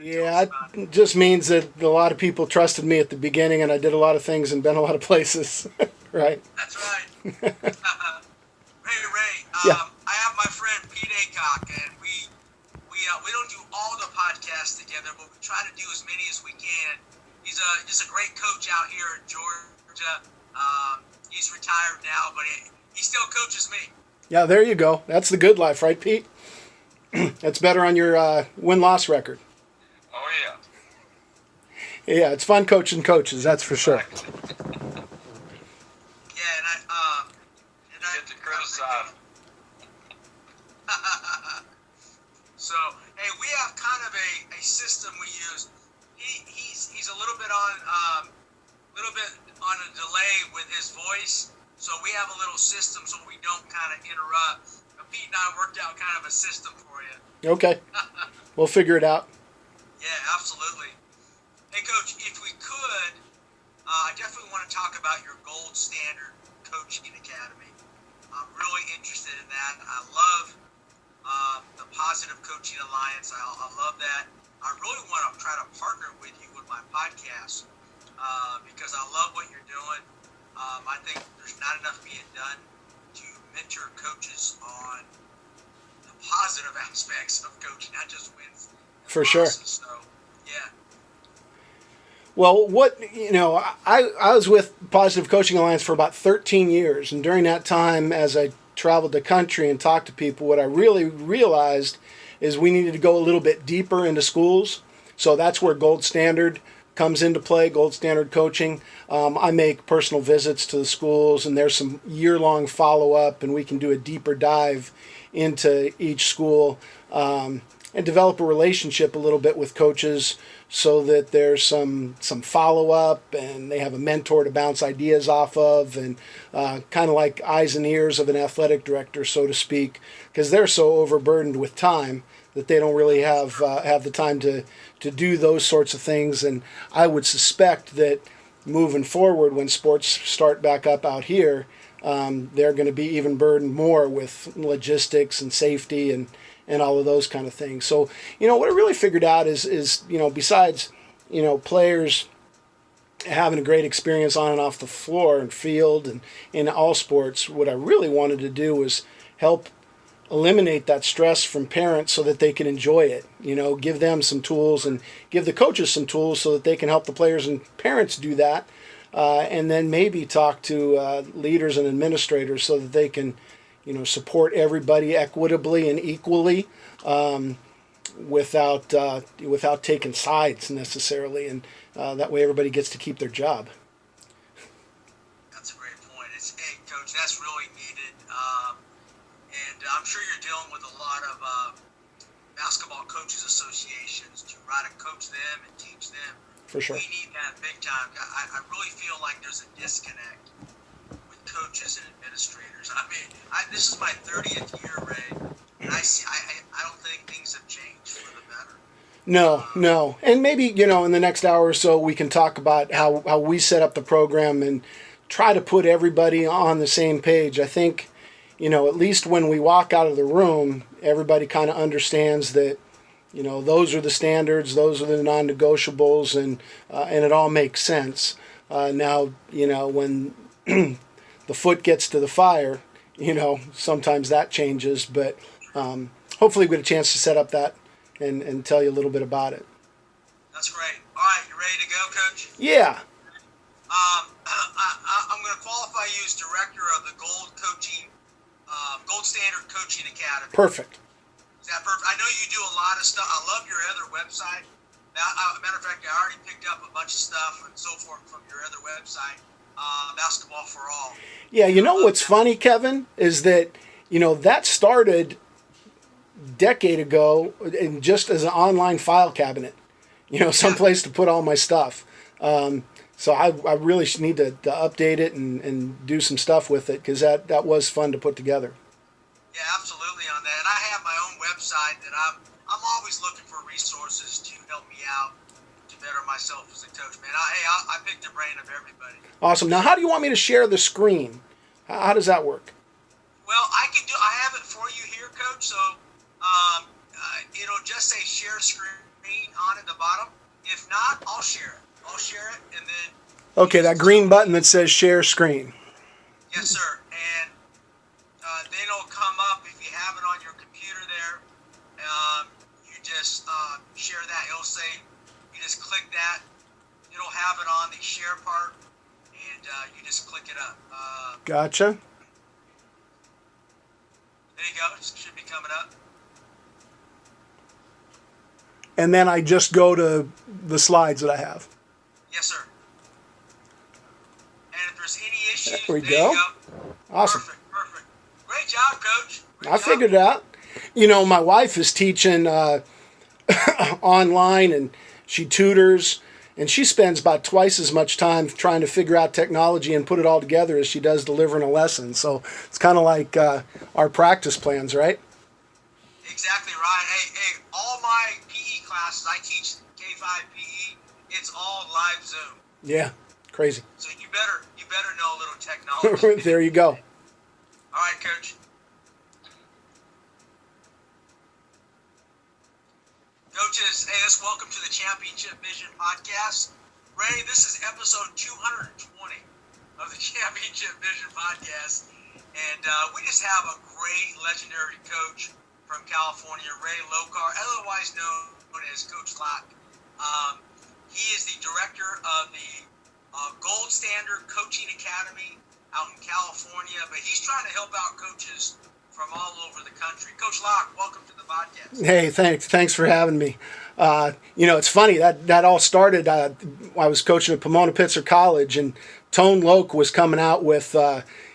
Tell Yeah, us about it. it just means that a lot of people trusted me at the beginning, and I did a lot of things and been a lot of places. Right? That's right. Hey Ray, Yeah. I have my friend Pete Acock, and we don't do all the podcasts together, but we try to do as many as we can. He's a great coach out here in Georgia. He's retired now, but he still coaches me. Yeah, there you go. That's the good life, right, Pete? That's better on your win-loss record. Oh yeah. Yeah, it's fun coaching coaches, that's for sure. Exactly. Yeah, and I Get to criticize. So hey, we have kind of a system we use. He's a little bit on a delay with his voice, so we have a little system so we don't kind of interrupt. Pete and I worked out kind of a system for you. Okay, we'll figure it out. Yeah, absolutely. Hey, Coach, if we could, I definitely want to talk about your Gold Standard Coaching Academy. I'm really interested in that. I love the Positive Coaching Alliance. I love that. I really want to try to partner with you with my podcast because I love what you're doing. I think there's not enough being done to mentor coaches on the positive aspects of coaching, not just wins and For sure. losses. So, yeah. Well, I was with Positive Coaching Alliance for about 13 years, and during that time, as I traveled the country and talked to people, what I really realized is we needed to go a little bit deeper into schools. So that's where Gold Standard comes into play, Gold Standard Coaching. I make personal visits to the schools, and there's some year-long follow-up, and we can do a deeper dive into each school and develop a relationship a little bit with coaches so that there's some follow-up and they have a mentor to bounce ideas off of, and kind of like eyes and ears of an athletic director, so to speak, because they're so overburdened with time that they don't really have the time to do those sorts of things. And I would suspect that moving forward, when sports start back up out here, they're going to be even burdened more with logistics and safety and all of those kind of things. So, what I really figured out is besides, players having a great experience on and off the floor and field and in all sports, what I really wanted to do was help eliminate that stress from parents so that they can enjoy it. Give them some tools and give the coaches some tools so that they can help the players and parents do that. And then maybe talk to leaders and administrators so that they can, support everybody equitably and equally without taking sides necessarily. And that way everybody gets to keep their job. That's a great point. Hey, Coach, that's really needed. And I'm sure you're dealing with a lot of basketball coaches associations to try to coach them and teach them. For sure. We need that big time. I really feel like there's a disconnect with coaches and administrators. I mean, this is my 30th year, Ray, and I don't think things have changed for the better. No. And maybe, in the next hour or so, we can talk about how we set up the program and try to put everybody on the same page. I think, at least when we walk out of the room, everybody kind of understands that, those are the standards, those are the non-negotiables, and it all makes sense. Now, when the foot gets to the fire, sometimes that changes, but hopefully we get a chance to set up that and tell you a little bit about it. That's great. All right, you ready to go, Coach? Yeah. I'm going to qualify you as director of the Gold Standard Coaching Academy. Perfect. Is that perfect? I know you do a lot of stuff. I love your other website. Matter of fact, I already picked up a bunch of stuff and so forth from your other website, Basketball for All. Yeah, what's funny, Kevin, is that, that started a decade ago and just as an online file cabinet, someplace to put all my stuff. So I really need to update it and do some stuff with it because that was fun to put together. Yeah, absolutely on that. And I have my own website that I'm always looking for resources to help me out to better myself as a coach, man. I pick the brain of everybody. Awesome. Now, how do you want me to share the screen? How does that work? Well, I have it for you here, Coach. So it'll just say share screen on it. The not, I'll share it. I'll share it, and then Okay, that green button that says share screen. yes, sir. And then it'll come up if you have it on your computer there. You just share that. It'll say you just click that. It'll have it on the share part, and you just click it up. Gotcha. There you go. It should be coming up. And then I just go to the slides that I have. Yes, sir. And if there's any issues, There we there go. you go. Awesome. Perfect. Great job, Coach. Great I job. figured it out. You know, my wife is teaching online, and she tutors, and she spends about twice as much time trying to figure out technology and put it all together as she does delivering a lesson. So it's kind of like our practice plans, right? Exactly right. Hey, all my PE classes, I teach K5 PE. It's all live Zoom. Yeah, crazy. So you better know a little technology. There you go. All right, Coach. Coaches, hey, let's welcome to the Championship Vision Podcast. Ray, this is episode 220 of the Championship Vision Podcast. And we just have a great legendary coach from California, Ray Lokar, otherwise known as Coach Locke. He is the director of the Gold Standard Coaching Academy out in California, but he's trying to help out coaches from all over the country. Coach Locke, welcome to the podcast. Hey, thanks for having me. You know, it's funny that all started. I was coaching at Pomona-Pitzer College, and Tone Loc was coming out with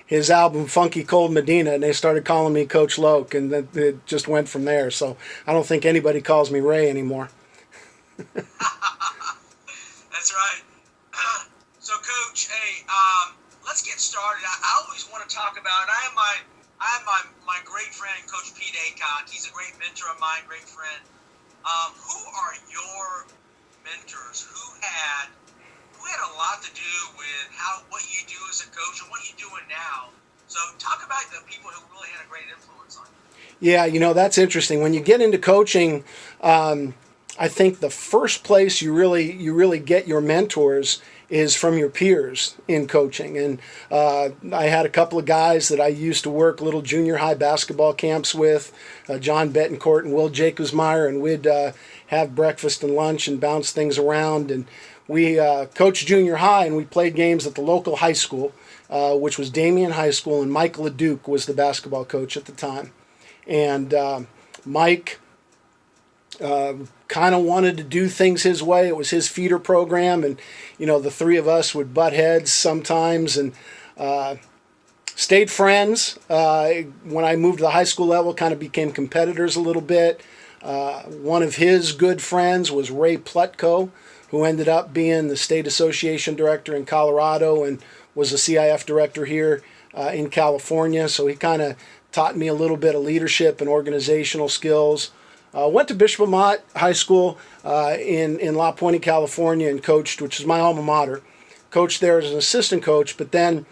his album Funky Cold Medina, and they started calling me Coach Loc, and it just went from there. So I don't think anybody calls me Ray anymore. That's right. So, Coach, hey, let's get started. I always want to talk about. I have my great friend, Coach Pete Aycock. He's a great mentor of mine, great friend. Who are your mentors? Who had a lot to do with what you do as a coach and what you're doing now. So talk about the people who really had a great influence on you. Yeah, you know, that's interesting. When you get into coaching, I think the first place you really get your mentors is from your peers in coaching. And I had a couple of guys that I used to work little junior high basketball camps with, John Betancourt and Will Jacobsmeyer, and we'd have breakfast and lunch and bounce things around. And we coached junior high, and we played games at the local high school, which was Damien High School, and Mike LeDuc was the basketball coach at the time. And Mike kind of wanted to do things his way. It was his feeder program, and you know, the three of us would butt heads sometimes, and stayed friends. When I moved to the high school level, kind of became competitors a little bit. One of his good friends was Ray Plutko, who ended up being the state association director in Colorado and was a CIF director here in California. So he kind of taught me a little bit of leadership and organizational skills. Went to Bishop Amat High School in La Puente, California, and coached, which is my alma mater. Coached there as an assistant coach, but then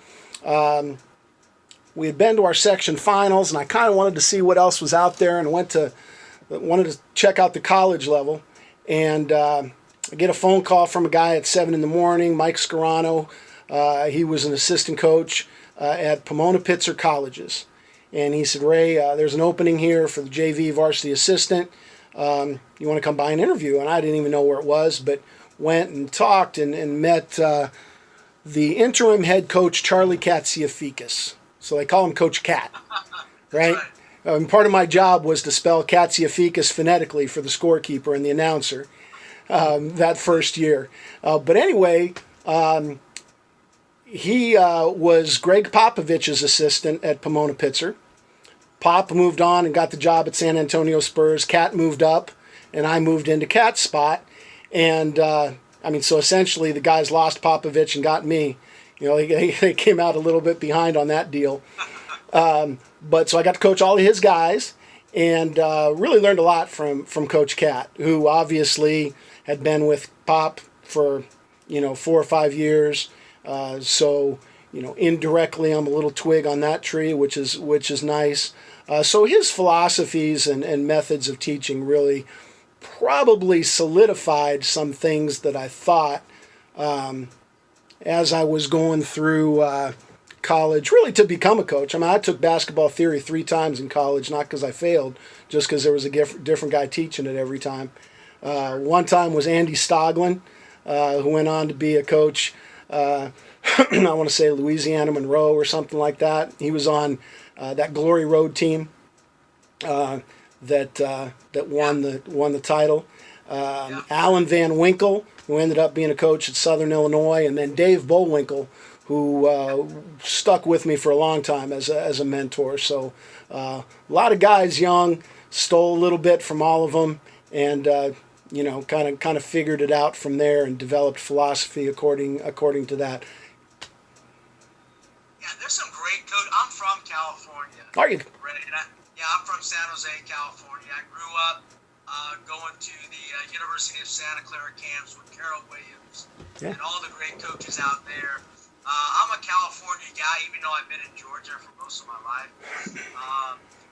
we had been to our section finals, and I kind of wanted to see what else was out there, and wanted to check out the college level. And I get a phone call from a guy at 7 in the morning, Mike Scarano. He was an assistant coach at Pomona-Pitzer Colleges. And he said, Ray, there's an opening here for the JV varsity assistant. You want to come by and interview? And I didn't even know where it was, but went and talked and met the interim head coach, Charlie Katsiafikis. So they call him Coach Cat, right? And part of my job was to spell Katsiafikis phonetically for the scorekeeper and the announcer that first year. But anyway, he was Greg Popovich's assistant at Pomona-Pitzer. Pop moved on and got the job at San Antonio Spurs. Cat moved up, and I moved into Cat's spot. And, so essentially the guys lost Popovich and got me. You know, they came out a little bit behind on that deal. But so I got to coach all of his guys and really learned a lot from Coach Cat, who obviously had been with Pop for, 4 or 5 years. So, indirectly I'm a little twig on that tree, which is nice. So his philosophies and methods of teaching really probably solidified some things that I thought as I was going through college, really to become a coach. I mean, I took basketball theory 3 times in college, not because I failed, just because there was a different guy teaching it every time. One time was Andy Stoglin, who went on to be a coach, I want to say Louisiana Monroe or something like that. He was on that Glory Road team that won the title. Alan Van Winkle, who ended up being a coach at Southern Illinois, and then Dave Bullwinkle, who stuck with me for a long time as a mentor. So a lot of guys young, stole a little bit from all of them, and kind of figured it out from there and developed philosophy according to that. Yeah, there's some great coach. I'm from California. Are you? I'm from San Jose, California. I grew up going to the University of Santa Clara camps with Carol Williams and all the great coaches out there. I'm a California guy, even though I've been in Georgia for most of my life.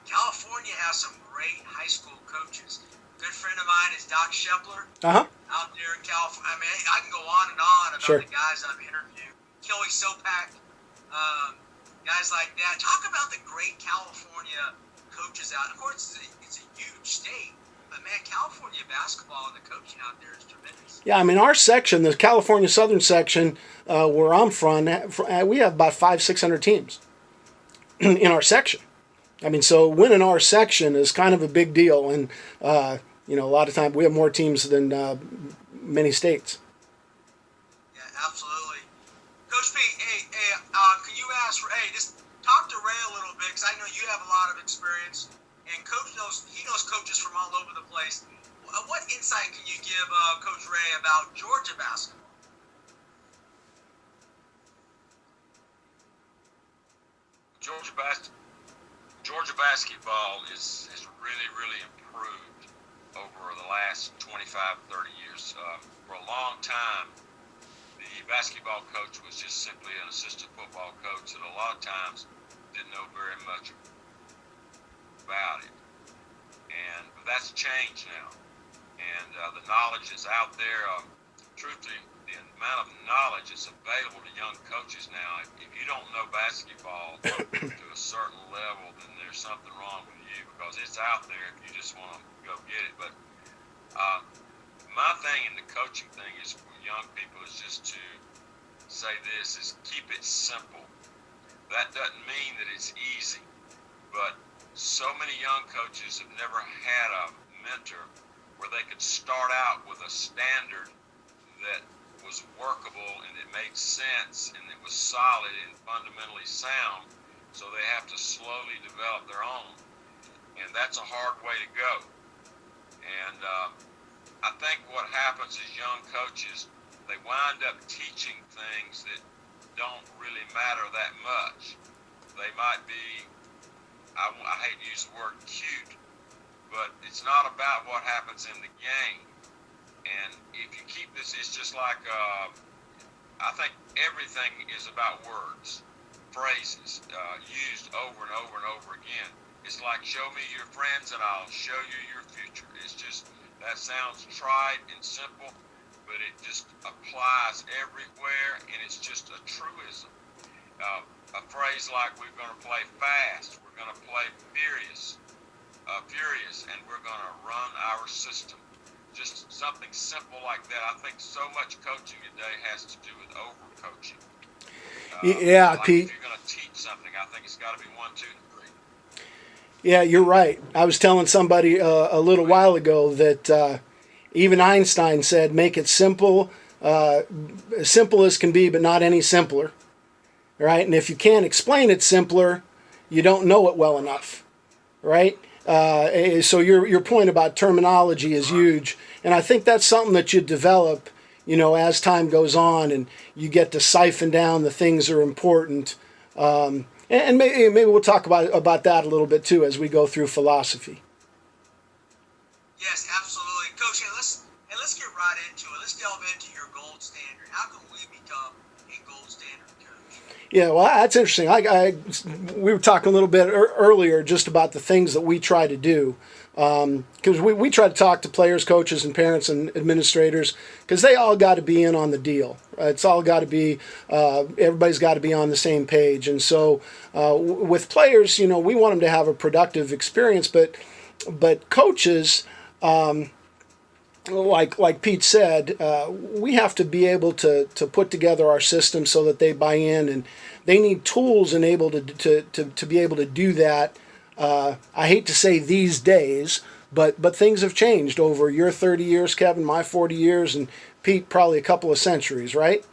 California has some great high school coaches. A good friend of mine is Doc Shepler out there in California. I mean, I can go on and on about the guys I've interviewed. Kelly Sopak, guys like that. Talk about the great California coaches out. Of course, it's a huge state, but man, California basketball and the coaching out there is tremendous. Yeah, I mean, our section, the California Southern section, where I'm from, we have about 500-600 teams in our section. I mean, so winning our section is kind of a big deal, and a lot of times we have more teams than many states. Yeah, absolutely. Coach P, can you ask for just talk to Ray a little bit, because I know you have a lot of experience, and Coach knows coaches from all over the place. What insight can you give Coach Ray about Georgia basketball? Georgia basketball is really, really improved over the last 25, 30 years. For a long time, the basketball coach was just simply an assistant football coach that a lot of times didn't know very much about it. But that's changed now. And the knowledge is out there. Truthfully, the amount of knowledge that's available to young coaches now, if you don't know basketball to a certain level, then there's something wrong with you, because it's out there if you just want to go get it. But my thing in the coaching thing is for young people is just to say this, is keep it simple. That doesn't mean that it's easy, but so many young coaches have never had a mentor where they could start out with a standard that was workable and it made sense and it was solid and fundamentally sound, so they have to slowly develop their own. And that's a hard way to go. And I think what happens is young coaches, they wind up teaching things that don't really matter that much. They might be, I hate to use the word cute, but it's not about what happens in the game. And if you keep this, it's just like, I think everything is about words, phrases, used over and over and over again. It's like, show me your friends and I'll show you your future. It's just, that sounds trite and simple, but it just applies everywhere, and it's just a truism. A phrase like, we're going to play fast, we're going to play furious, and we're going to run our system. Just something simple like that. I think so much coaching today has to do with over-coaching. Pete. If you're going to teach something, I think it's got to be 1, 2, and 3. Yeah, you're right. I was telling somebody a little while ago that even Einstein said, make it simple, as simple as can be, but not any simpler. Right? And if you can't explain it simpler, you don't know it well enough. Right? So your point about terminology is huge, and I think that's something that you develop, as time goes on, and you get to siphon down the things that are important. And maybe we'll talk about that a little bit too as we go through philosophy. Yes, absolutely, Coach. Let's get right into it. Let's delve into your gold standard. How can we become a gold standard coach? Yeah, well, that's interesting. We were talking a little bit earlier just about the things that we try to do. Because we try to talk to players, coaches, and parents and administrators because they all got to be in on the deal. It's all got to be, everybody's got to be on the same page. And so with players, we want them to have a productive experience, but coaches, like Pete said, we have to be able to put together our system so that they buy in, and they need tools and able to be able to do that. I hate to say these days, but things have changed over your 30 years, Kevin, my 40 years, and Pete probably a couple of centuries, right?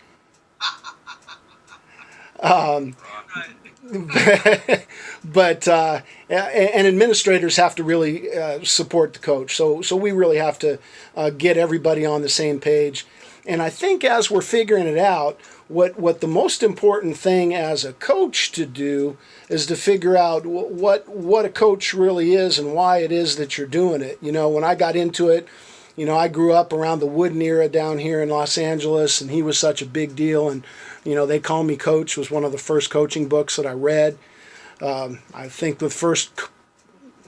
But and administrators have to really support the coach. So we really have to get everybody on the same page. And I think as we're figuring it out, what the most important thing as a coach to do is to figure out what a coach really is and why it is that you're doing it. When I got into it, I grew up around the Wooden era down here in Los Angeles, and he was such a big deal. And, They Call Me Coach was one of the first coaching books that I read. I think the first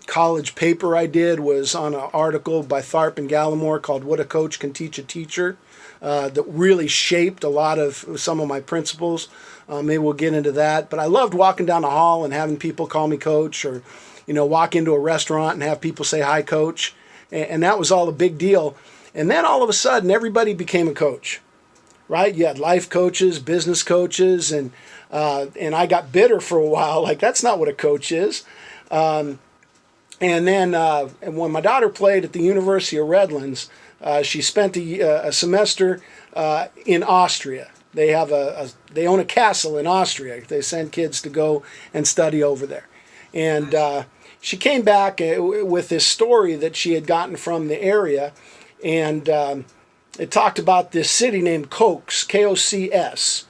college paper I did was on an article by Tharp and Gallimore called What a Coach Can Teach a Teacher, that really shaped a lot of some of my principles. Maybe we'll get into that. But I loved walking down the hall and having people call me coach, or, walk into a restaurant and have people say, "Hi, coach." And that was all a big deal. And then all of a sudden, everybody became a coach, right? You had life coaches, business coaches, and I got bitter for a while. Like, that's not what a coach is. And then and when my daughter played at the University of Redlands, she spent a semester in Austria. They have they own a castle in Austria. They send kids to go and study over there. And she came back with this story that she had gotten from the area, and it talked about this city named Kocs, K-O-C-S,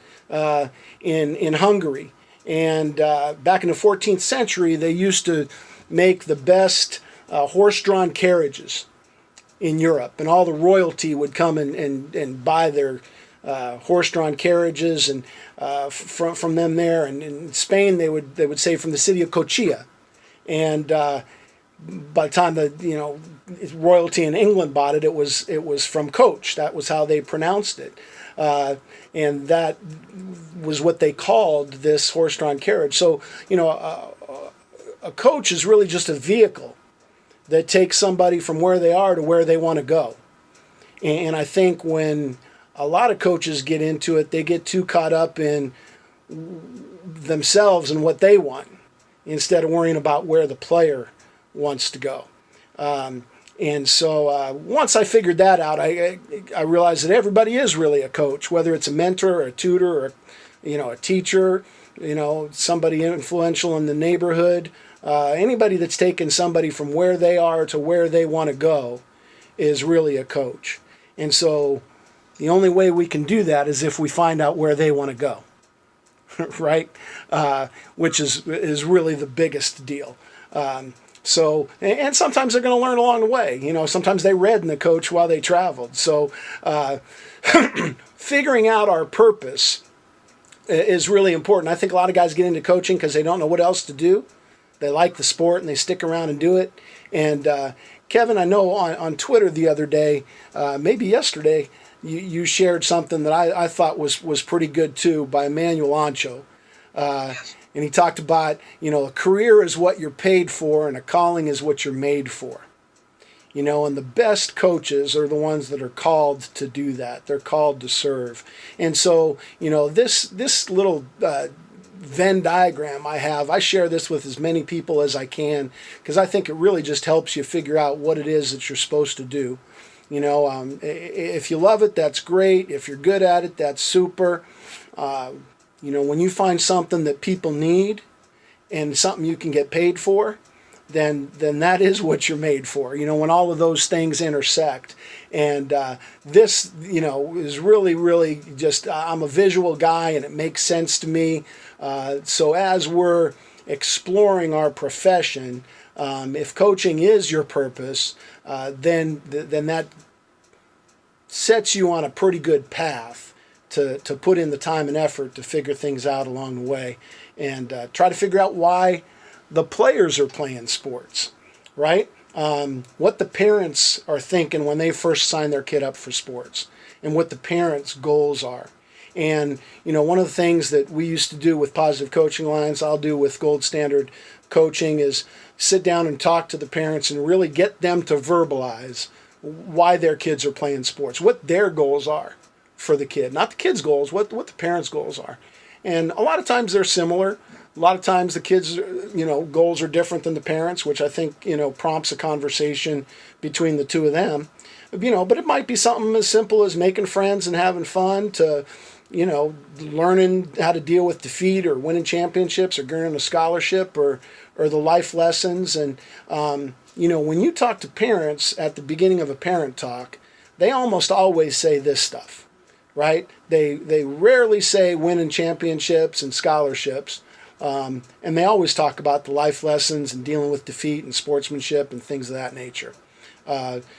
in Hungary. And back in the 14th century, they used to make the best horse-drawn carriages in Europe, and all the royalty would come and buy their horse-drawn carriages, and from them there. And in Spain, they would say from the city of Cochilla. And by the time the royalty in England bought it, it was from Coach. That was how they pronounced it, and that was what they called this horse-drawn carriage. So a coach is really just a vehicle that takes somebody from where they are to where they want to go. And I think when a lot of coaches get into it, they get too caught up in themselves and what they want, instead of worrying about where the player wants to go. And so once I figured that out, I realized that everybody is really a coach, whether it's a mentor or a tutor or a teacher, somebody influential in the neighborhood. Anybody that's taken somebody from where they are to where they want to go is really a coach. And so the only way we can do that is if we find out where they want to go. Right? Which is really the biggest deal. So, and sometimes they're going to learn along the way. Sometimes they read in the coach while they traveled. So, figuring out our purpose is really important. I think a lot of guys get into coaching because they don't know what else to do. They like the sport and they stick around and do it. And Kevin, I know on Twitter the other day, maybe yesterday, you shared something that I thought was pretty good too, by Emmanuel Ancho. Yes. And he talked about, a career is what you're paid for and a calling is what you're made for. And the best coaches are the ones that are called to do that. They're called to serve. And so, this little Venn diagram I share this with as many people as I can, because I think it really just helps you figure out what it is that you're supposed to do. If you love it, that's great. If you're good at it, that's super. When you find something that people need and something you can get paid for, then that is what you're made for. When all of those things intersect. And this, is really, really just, I'm a visual guy and it makes sense to me. So as we're exploring our profession, if coaching is your purpose, then that sets you on a pretty good path to put in the time and effort to figure things out along the way, and try to figure out why the players are playing sports, right? What the parents are thinking when they first sign their kid up for sports, and what the parents' goals are. And, one of the things that we used to do with Positive Coaching Alliance, I'll do with Gold Standard Coaching, is sit down and talk to the parents and really get them to verbalize why their kids are playing sports, what their goals are for the kid. Not the kid's goals, what the parents' goals are. And a lot of times they're similar. A lot of times the kids, goals are different than the parents, which I think, prompts a conversation between the two of them. But it might be something as simple as making friends and having fun to, learning how to deal with defeat or winning championships or earning a scholarship or the life lessons. And, when you talk to parents at the beginning of a parent talk, they almost always say this stuff, right? They rarely say winning championships and scholarships. And they always talk about the life lessons and dealing with defeat and sportsmanship and things of that nature.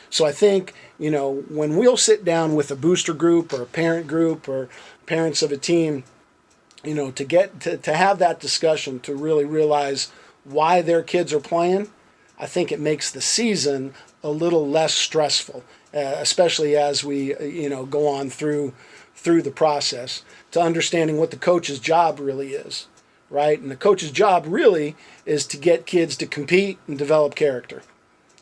So I think, when we'll sit down with a booster group or a parent group or parents of a team, to get to have that discussion, to really realize why their kids are playing, I think it makes the season a little less stressful, especially as we, go on through the process, to understanding what the coach's job really is, right? And the coach's job really is to get kids to compete and develop character,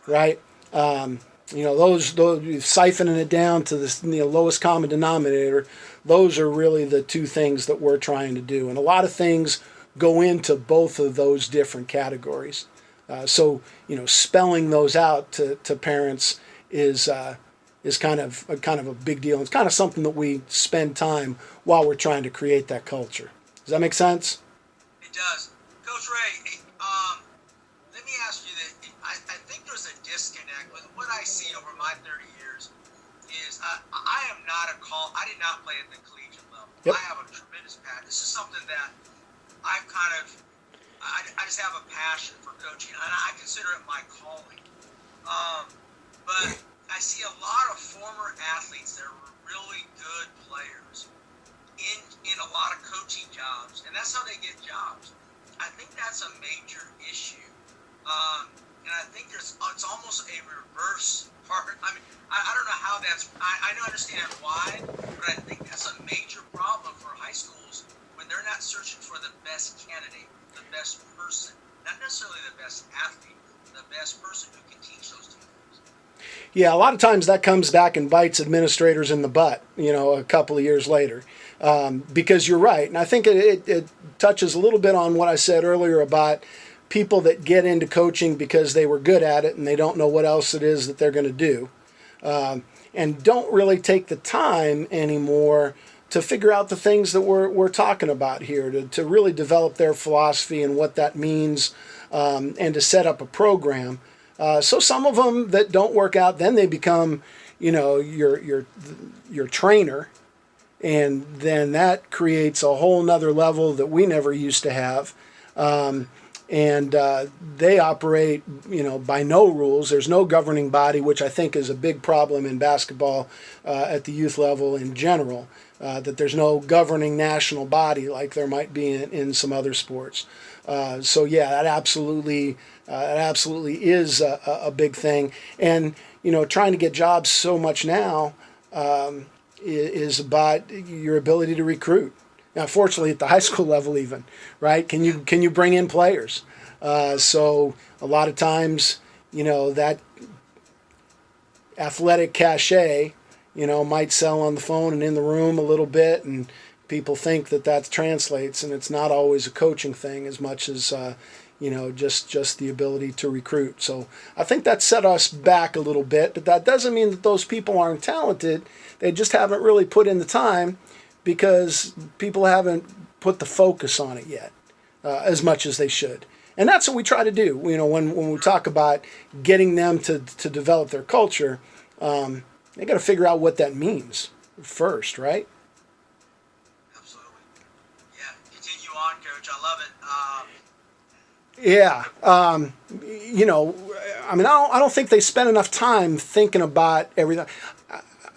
right? Those siphoning it down to the lowest common denominator, those are really the two things that we're trying to do. And a lot of things go into both of those different categories. So spelling those out to parents is kind of a big deal. It's kind of something that we spend time while we're trying to create that culture. Does that make sense? It does. Coach Ray, let me ask you that. I think there's a disconnect with what I see over my 30 years is I am not I did not play at the collegiate level. Yep. I have a tremendous passion. This is something that I've I just have a passion for coaching, and I consider it my calling. But I see a lot of former athletes that are really good players in a lot of coaching jobs, and that's how they get jobs. I think that's a major issue. And I think it's almost a reverse part. I mean, I don't know how that's, I don't understand why, but I think that's a major problem for high schools when they're not searching for the best candidate, the best person, not necessarily the best athlete, the best person who can teach those two things. Yeah, a lot of times that comes back and bites administrators in the butt, a couple of years later. Because you're right. And I think it touches a little bit on what I said earlier about people that get into coaching because they were good at it and they don't know what else it is that they're going to do. And don't really take the time anymore to figure out the things that we're talking about here, to really develop their philosophy and what that means, and to set up a program. So some of them that don't work out, then they become, your trainer. And then that creates a whole nother level that we never used to have. And they operate, by no rules. There's no governing body, which I think is a big problem in basketball at the youth level in general, that there's no governing national body like there might be in some other sports. So yeah, that absolutely is a big thing. And, trying to get jobs so much now is about your ability to recruit. Now, fortunately, at the high school level, even, right? Can you bring in players? So a lot of times, that athletic cachet, might sell on the phone and in the room a little bit, and people think that translates, and it's not always a coaching thing as much as just the ability to recruit. So I think that set us back a little bit, but that doesn't mean that those people aren't talented. They just haven't really put in the time because people haven't put the focus on it yet as much as they should. And that's what we try to do. When we talk about getting them to develop their culture, they got to figure out what that means first, right? Absolutely. Yeah. Continue on, Coach. I love it. Yeah. I don't think they spend enough time thinking about everything.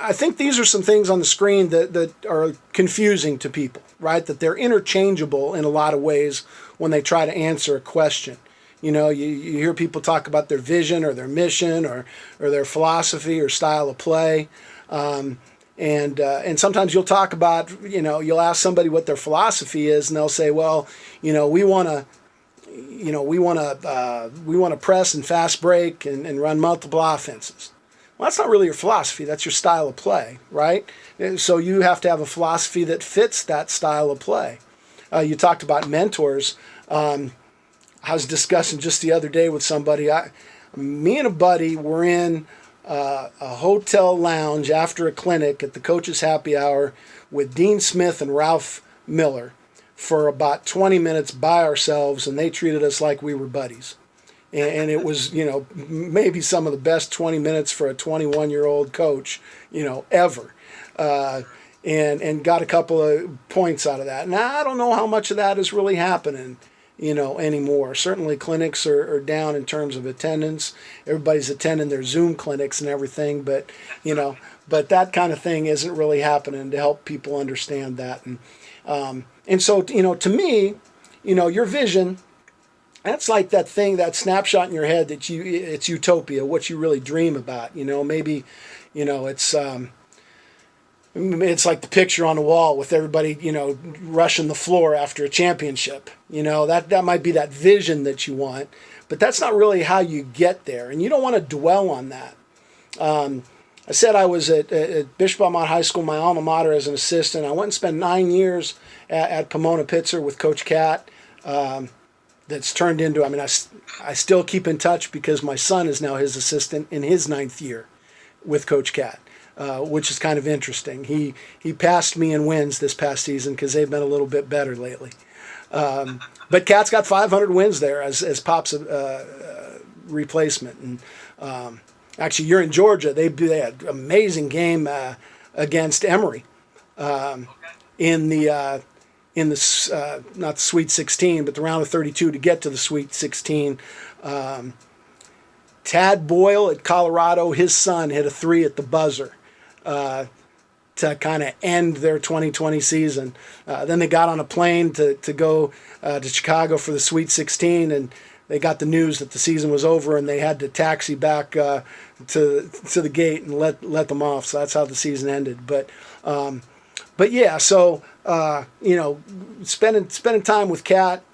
I think these are some things on the screen that are confusing to people, right? That they're interchangeable in a lot of ways when they try to answer a question. You hear people talk about their vision or their mission or their philosophy or style of play. And sometimes you'll talk about, you'll ask somebody what their philosophy is, and they'll say, well, we want to press and fast break and run multiple offenses. Well, that's not really your philosophy. That's your style of play, right? So you have to have a philosophy that fits that style of play. You talked about mentors. I was discussing just the other day with somebody. Me and a buddy were in a hotel lounge after a clinic at the coach's happy hour with Dean Smith and Ralph Miller for about 20 minutes by ourselves, and they treated us like we were buddies. And it was, maybe some of the best 20 minutes for a 21-year-old coach, ever. And got a couple of points out of that. Now, I don't know how much of that is really happening, anymore. Certainly clinics are down in terms of attendance. Everybody's attending their Zoom clinics and everything, but that kind of thing isn't really happening to help people understand that. And so, to me, your vision, that's like that thing, that snapshot in your head that it's utopia, what you really dream about. Maybe, it's like the picture on the wall with everybody, rushing the floor after a championship. That might be that vision that you want, but that's not really how you get there. And you don't want to dwell on that. I said I was at Bishop Amat High School, my alma mater, as an assistant. I went and spent 9 years at Pomona Pitzer with Coach Cat. That's turned into, I still keep in touch because my son is now his assistant in his 9th year with Coach Cat. Which is kind of interesting. He passed me in wins this past season because they've been a little bit better lately. But Cat's got 500 wins there as Pop's replacement. And actually, you're in Georgia. They had an amazing game against Emory in the not the Sweet 16, but the round of 32 to get to the Sweet 16. Tad Boyle at Colorado, his son hit a 3 at the buzzer to kind of end their 2020 season. Then they got on a plane to go to Chicago for the Sweet 16, and they got the news that the season was over, and they had to taxi back to the gate and let them off. So that's how the season ended. But yeah, so spending time with Cat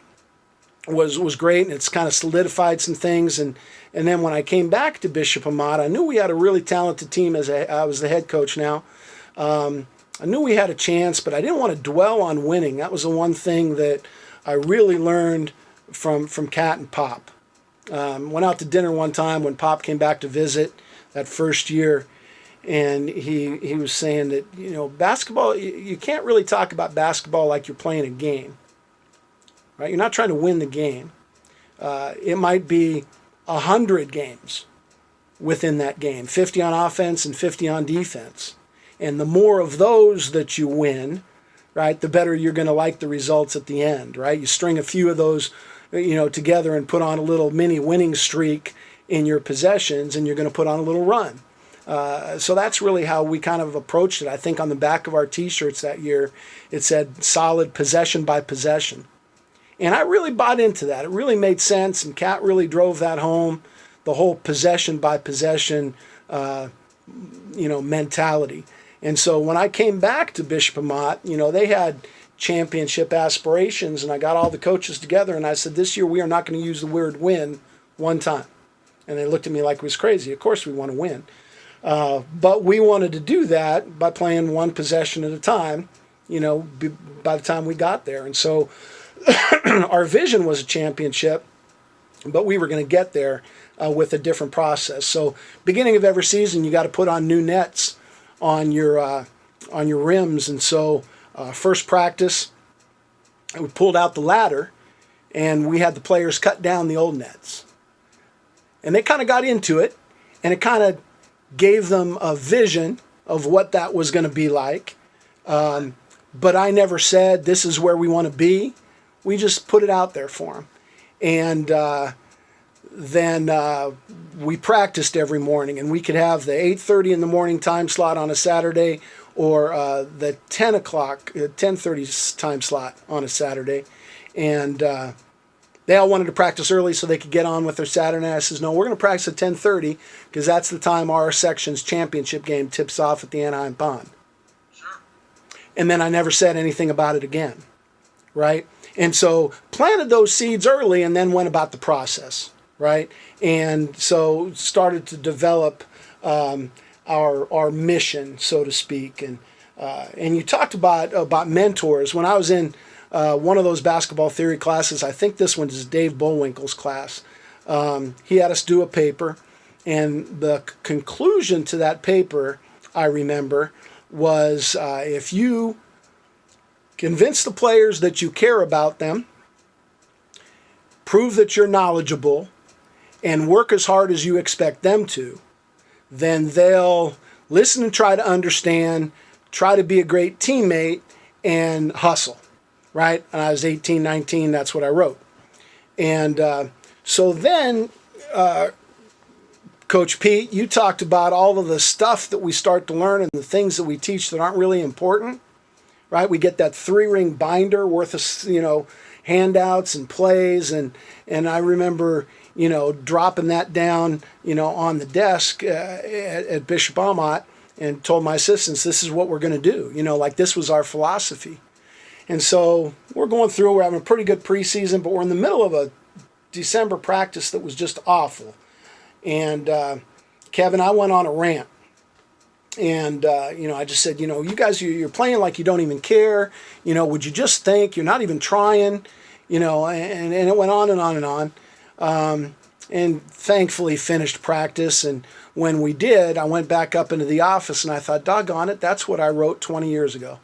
was great, and it's kind of solidified some things. And then when I came back to Bishop Amat, I knew we had a really talented team I was the head coach now. I knew we had a chance, but I didn't want to dwell on winning. That was the one thing that I really learned from Cat and Pop. Went out to dinner one time when Pop came back to visit that first year, and he was saying that, basketball, you can't really talk about basketball like you're playing a game, right? You're not trying to win the game. It might be 100 games within that game, 50 on offense and 50 on defense. And the more of those that you win, right, the better you're going to like the results at the end, right? You string a few of those, together and put on a little mini winning streak in your possessions, and you're going to put on a little run. So that's really how we kind of approached it. I think on the back of our T-shirts that year, it said solid possession by possession. And I really bought into that. It really made sense, and Cat really drove that home, the whole possession by possession, mentality. And so when I came back to Bishop Amat, they had championship aspirations, and I got all the coaches together, and I said, this year we are not going to use the word win one time. And they looked at me like it was crazy. Of course we want to win. But we wanted to do that by playing one possession at a time, by the time we got there. And so our vision was a championship, but we were going to get there with a different process. So beginning of every season, you got to put on new nets on your rims. And so first practice, we pulled out the ladder, and we had the players cut down the old nets. And they kind of got into it, and it kind of gave them a vision of what that was going to be like. But I never said, this is where we want to be. We just put it out there for them. And then we practiced every morning, and we could have the 8:30 in the morning time slot on a Saturday, or the 10 o'clock, 10:30 time slot on a Saturday, and they all wanted to practice early so they could get on with their Saturday. And I says, no, we're going to practice at 10:30 because that's the time our section's championship game tips off at the Anaheim Pond. Sure. And then I never said anything about it again, right? And so planted those seeds early and then went about the process, right? And so started to develop our mission, so to speak. And you talked about mentors. When I was in one of those basketball theory classes, I think this one is Dave Bullwinkle's class. He had us do a paper, and the conclusion to that paper, I remember, was if you convince the players that you care about them, prove that you're knowledgeable, and work as hard as you expect them to, then they'll listen and try to understand, try to be a great teammate, and hustle, right? And I was 18, 19, that's what I wrote. And so then, Coach Pete, you talked about all of the stuff that we start to learn and the things that we teach that aren't really important, right? We get that 3-ring binder worth of, handouts and plays. And I remember, dropping that down, on the desk at Bishop Amat and told my assistants, this is what we're going to do. Like this was our philosophy. And so we're going through, we're having a pretty good preseason, but we're in the middle of a December practice that was just awful. And Kevin, I went on a rant. And, I just said, you guys, you're playing like you don't even care. Would you just think you're not even trying, and it went on and on and on. And thankfully finished practice. And when we did, I went back up into the office and I thought, doggone it, that's what I wrote 20 years ago,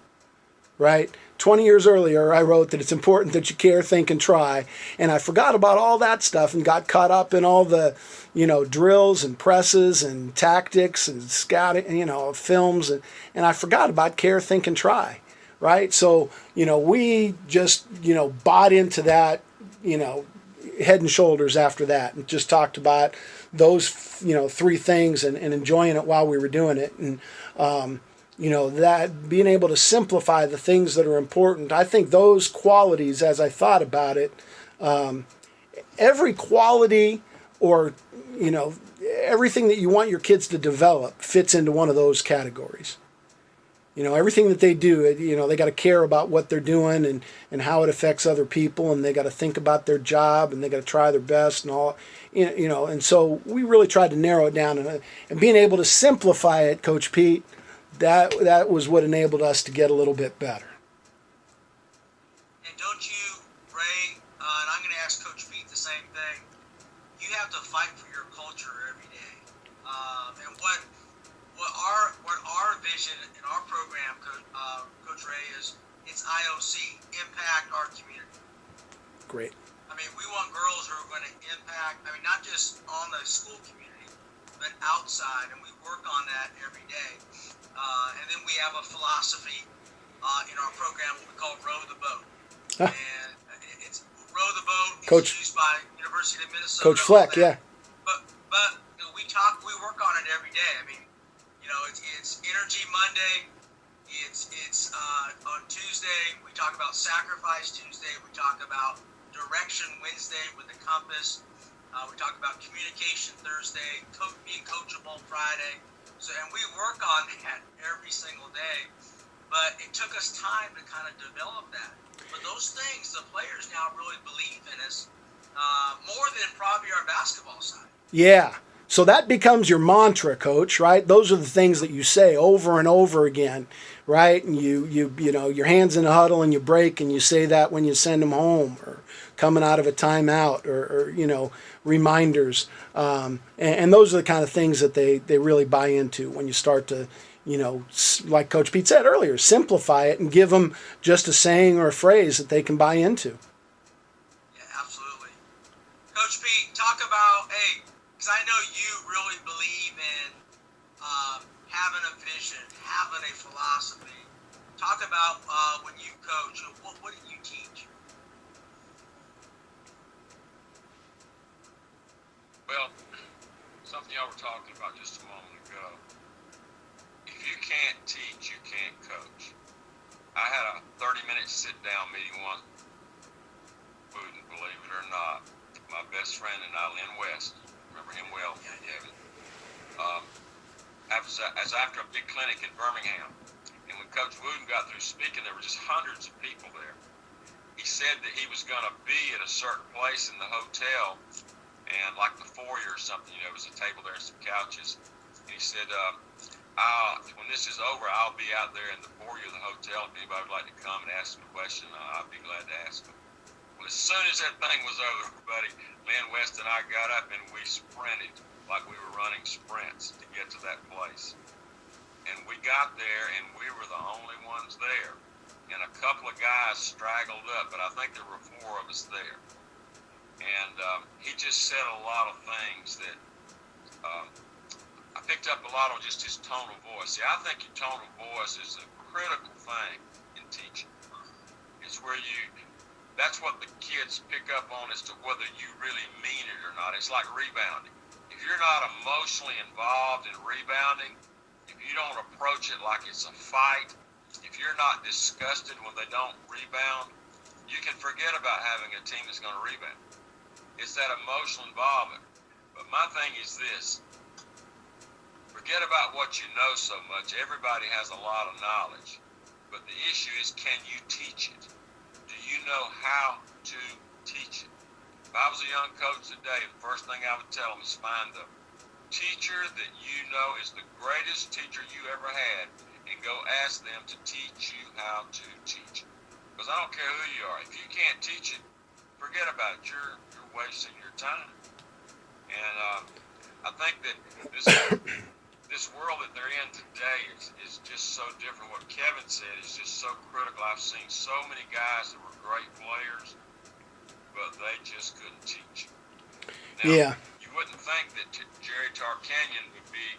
right? 20 years earlier, I wrote that it's important that you care, think, and try. And I forgot about all that stuff and got caught up in all the, drills and presses and tactics and scouting, films. And I forgot about care, think, and try, right? So, we just, bought into that, head and shoulders after that, and just talked about those, 3 things and enjoying it while we were doing it. And, that being able to simplify the things that are important. I think those qualities, as I thought about it, every quality or, everything that you want your kids to develop fits into one of those categories. Everything that they do, they got to care about what they're doing and how it affects other people, and they got to think about their job, and they got to try their best and all, and so we really tried to narrow it down, and being able to simplify it, Coach Pete, that was what enabled us to get a little bit better. And don't you, Ray, and I'm going to ask Coach Pete the same thing, you have to fight for your culture every day. And what our vision in our program, Coach Ray, is it's IOC, impact our community. Great. I mean, we want girls who are going to impact, not just on the school community, but outside, and we work on that every day. And then we have a philosophy in our program, what we call Row the Boat. And it's Row the Boat, introduced by University of Minnesota. Coach Fleck, yeah. But we work on it every day. It's Energy Monday. It's on Tuesday. We talk about Sacrifice Tuesday. We talk about Direction Wednesday with the compass. We talk about Communication Thursday. Being coachable Friday. So, and we work on that every single day. But it took us time to kind of develop that. But those things, the players now really believe in us more than probably our basketball side. Yeah. So that becomes your mantra, Coach, right? Those are the things that you say over and over again, right? And you your hands in a huddle and you break, and you say that when you send them home or coming out of a timeout or reminders. And those are the kind of things that they really buy into when you start to, like Coach Pete said earlier, simplify it and give them just a saying or a phrase that they can buy into. Yeah, absolutely. Coach Pete, talk about, because I know you really believe in having a vision, having a philosophy. Talk about when you coach, what do you teach? Well, something y'all were talking about just a moment ago. If you can't teach, you can't coach. I had a 30-minute sit-down meeting once, wouldn't believe it or not. My best friend and I, Lynn West, remember him well, Kevin. As after a big clinic in Birmingham, and when Coach Wooten got through speaking, there were just hundreds of people there. He said that he was going to be at a certain place in the hotel, and like the foyer or something, there was a table there and some couches. And he said, when this is over, I'll be out there in the foyer of the hotel. If anybody would like to come and ask him a question, I'll be glad to ask him. Well, as soon as that thing was over, buddy, Lynn West and I got up and we sprinted like we were running sprints to get to that place. And we got there and we were the only ones there. And a couple of guys straggled up, but I think there were 4 of us there. And he just said a lot of things that I picked up a lot on just his tone of voice. See, I think your tone of voice is a critical thing in teaching. It's where that's what the kids pick up on as to whether you really mean it or not. It's like rebounding. If you're not emotionally involved in rebounding, if you don't approach it like it's a fight, if you're not disgusted when they don't rebound, you can forget about having a team that's going to rebound. It's that emotional involvement. But my thing is this. Forget about what you know so much. Everybody has a lot of knowledge. But the issue is, can you teach it? Do you know how to teach it? If I was a young coach today, the first thing I would tell them is find the teacher that you know is the greatest teacher you ever had and go ask them to teach you how to teach. Because I don't care who you are. If you can't teach it, forget about it. You're wasting your time. And I think that this world that they're in today is just so different. What Kevin said is just so critical. I've seen so many guys that were great players, but they just couldn't teach. Now, you wouldn't think that Jerry Tarkanian would be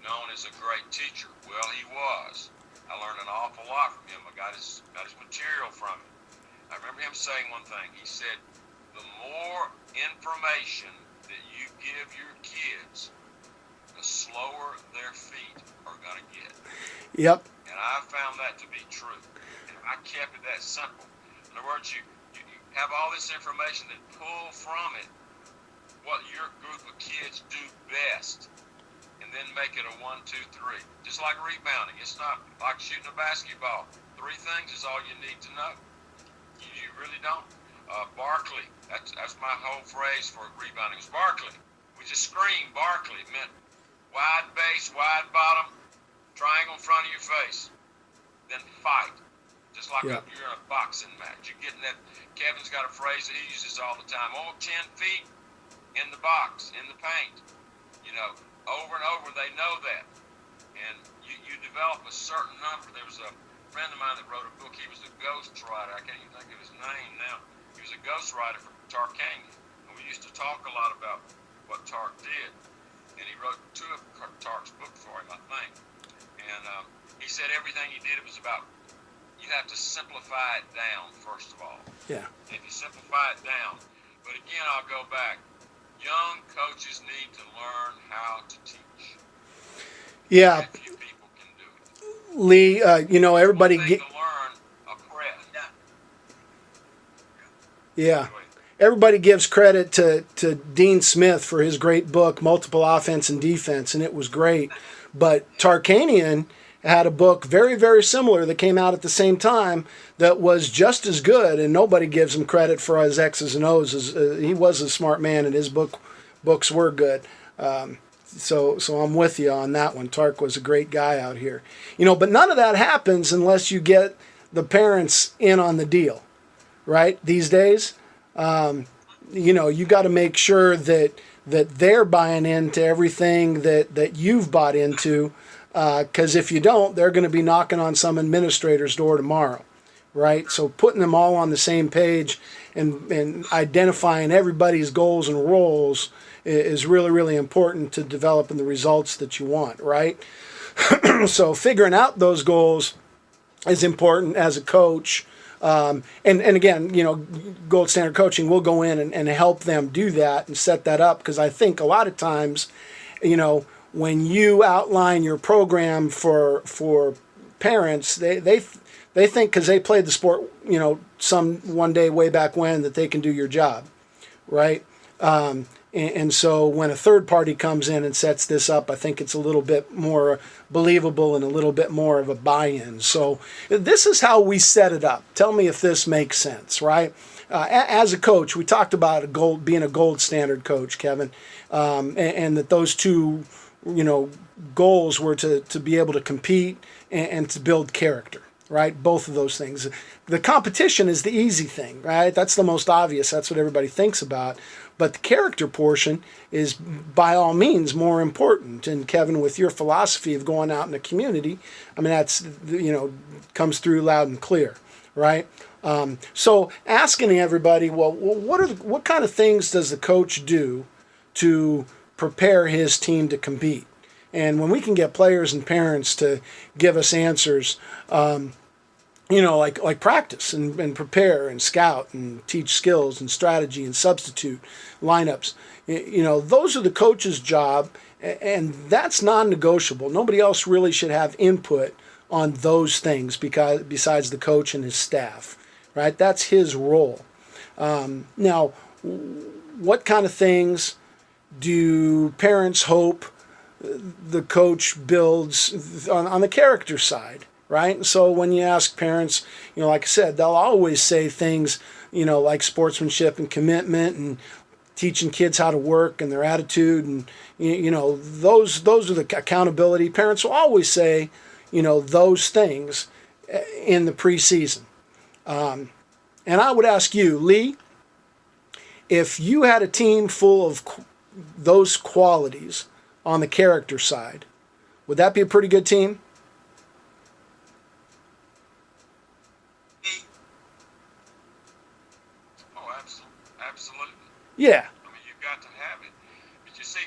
known as a great teacher. Well, he was. I learned an awful lot from him. I got his material from him. I remember him saying one thing. He said, the more information that you give your kids, the slower their feet are going to get. Yep. And I found that to be true. And I kept it that simple. In other words, you have all this information that pull from it what your group of kids do best, and then make it a 1, 2, 3. Just like rebounding. It's not like shooting a basketball. 3 things is all you need to know. You really don't. Barkley, that's my whole phrase for rebounding. It's Barkley. We just scream Barkley. It meant wide base, wide bottom, triangle in front of your face. Then fight. Just like you're in a boxing match. You're getting that. Kevin's got a phrase that he uses all the time. 10 feet in the box, in the paint. Over and over, they know that. And you develop a certain number. There was a friend of mine that wrote a book. He was a ghostwriter. I can't even think of his name now. He was a ghostwriter for Tarkanian. And we used to talk a lot about what Tark did. And he wrote 2 of Tark's books for him, I think. And he said everything he did, it was about, you have to simplify it down, first of all. Yeah. If you simplify it down. But again, I'll go back. Young coaches need to learn how to teach. Yeah. Very few people can do it. Lee, everybody to learn a press. Yeah. Everybody gives credit to Dean Smith for his great book, Multiple Offense and Defense, and it was great. But Tarkanian had a book very, very similar that came out at the same time that was just as good, and nobody gives him credit for his X's and O's. He was a smart man, and his books were good. So I'm with you on that one. Tark was a great guy out here. But none of that happens unless you get the parents in on the deal, right? These days, you got to make sure that they're buying into everything that you've bought into, because if you don't, they're going to be knocking on some administrator's door tomorrow, right? So putting them all on the same page and identifying everybody's goals and roles is really, really important to developing the results that you want, right? So figuring out those goals is important as a coach. And again, gold standard coaching will go in and help them do that and set that up, because I think a lot of times, when you outline your program for parents, they think because they played the sport, some one day way back when, that they can do your job, right? And so when a third party comes in and sets this up, I think it's a little bit more believable and a little bit more of a buy-in. So this is how we set it up. Tell me if this makes sense, right? As a coach, we talked about being a gold standard coach, Kevin, and that those two, goals were to be able to compete and to build character. Right? Both of those things. The competition is the easy thing, right? That's the most obvious. That's what everybody thinks about. But the character portion is by all means more important. And Kevin, with your philosophy of going out in the community, I mean, that's, comes through loud and clear, right? So asking everybody, what kind of things does the coach do to prepare his team to compete? And when we can get players and parents to give us answers, like practice and prepare and scout and teach skills and strategy and substitute lineups, those are the coach's job, and that's non-negotiable. Nobody else really should have input on those things besides the coach and his staff, right? That's his role. Now, what kind of things do parents hope the coach builds on the character side, right? So when you ask parents, like I said, they'll always say things, like sportsmanship and commitment and teaching kids how to work and their attitude, and those are the accountability. Parents will always say, those things in the preseason. And I would ask you, Lee, if you had a team full of those qualities on the character side, would that be a pretty good team? Oh, absolutely. Yeah. I mean, you've got to have it. But you see,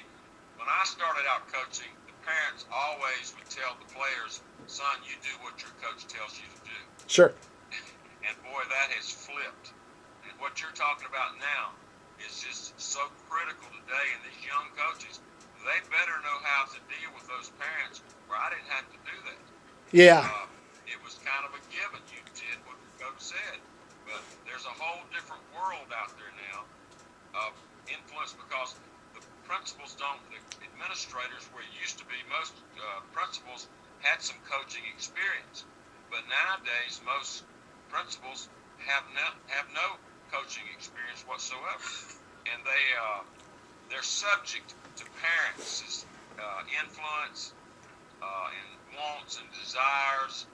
when I started out coaching, the parents always would tell the players, son, you do what your coach tells you to do. Sure. And boy, that has flipped. And what you're talking about now is just so critical today in these young coaches. They better know how to deal with those parents where I didn't have to do that. Yeah. It was kind of a given. You did what the coach said. But there's a whole different world out there now of influence, because the principals don't, the administrators, where it used to be most principals had some coaching experience. But nowadays, most principals have no coaching experience whatsoever. And they're subject to parents' influence and wants and desires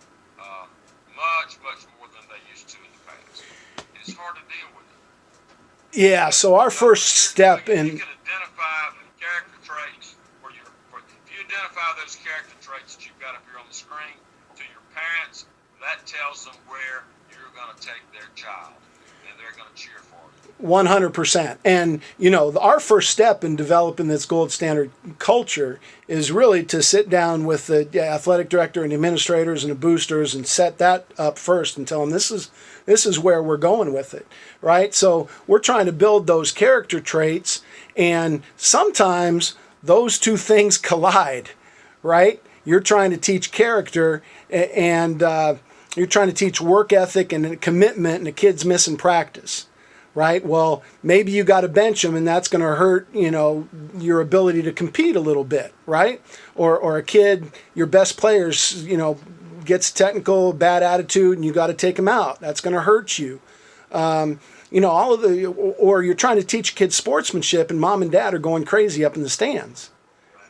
much more than they used to in the past. And it's hard to deal with it. Yeah, so our first step You in... can identify the character traits, if you identify those character traits that you've got up here on the screen to your parents, that tells them where you're going to take their child, and they're going to cheer for you. 100%. And, our first step in developing this gold standard culture is really to sit down with the athletic director and the administrators and the boosters and set that up first and tell them this is where we're going with it, right? So we're trying to build those character traits, and sometimes those two things collide, right? You're trying to teach character and you're trying to teach work ethic and commitment, and the kid's missing practice. Right? Well, maybe you got to bench them, and that's going to hurt, your ability to compete a little bit, right? Or a kid, your best players, gets technical, bad attitude, and you got to take him out. That's going to hurt you. Or you're trying to teach kids sportsmanship, and mom and dad are going crazy up in the stands,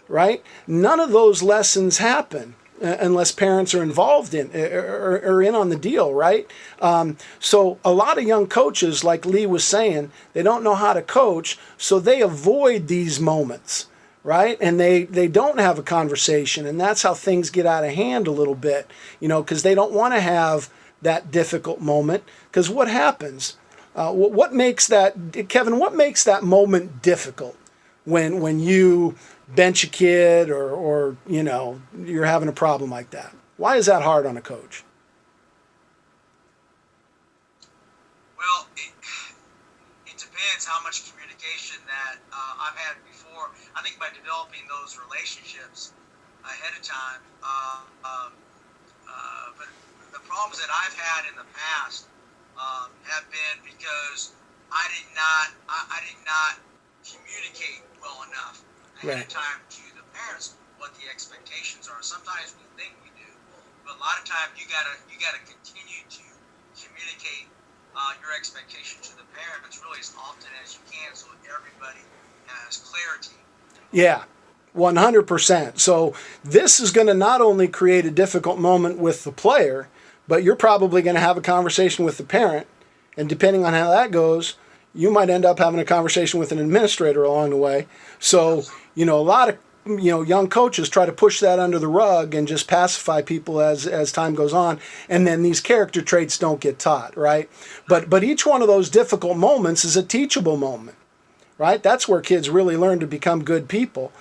right? None of those lessons happen unless parents are involved in or in on the deal, right? So a lot of young coaches, like Lee was saying, they don't know how to coach, so they avoid these moments, right? And they don't have a conversation, and that's how things get out of hand a little bit, because they don't want to have that difficult moment. Because what happens? What makes that, Kevin? What makes that moment difficult when you bench a kid or you're having a problem like that? Why is that hard on a coach? realize how much communication that I've had before. I think by developing those relationships ahead of time. But the problems that I've had in the past have been because I did not communicate well enough ahead of time to the parents what the expectations are. Sometimes we think we do, but a lot of times you gotta continue to communicate your expectation to the parents really as often as you can, so everybody has clarity. Yeah, 100%. So this is going to not only create a difficult moment with the player, but you're probably going to have a conversation with the parent, and depending on how that goes, you might end up having a conversation with an administrator along the way. So, a lot of young coaches try to push that under the rug and just pacify people as time goes on, and then these character traits don't get taught, right? But each one of those difficult moments is a teachable moment, right? That's where kids really learn to become good people.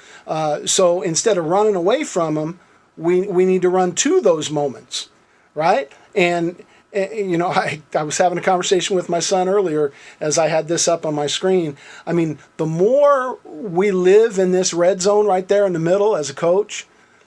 So instead of running away from them, we need to run to those moments, right? And I was having a conversation with my son earlier as I had this up on my screen. I mean, the more we live in this red zone right there in the middle as a coach,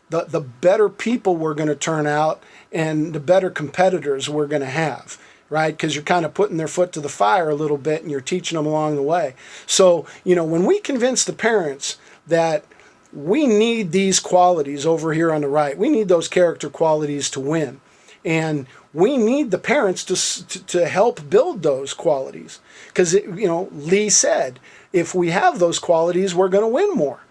the better people we're going to turn out and the better competitors we're going to have, right? Because you're kind of putting their foot to the fire a little bit and you're teaching them along the way. So, when we convince the parents that we need these qualities over here on the right, we need those character qualities to win. And we need the parents to help build those qualities. Because, Lee said, if we have those qualities, we're going to win more.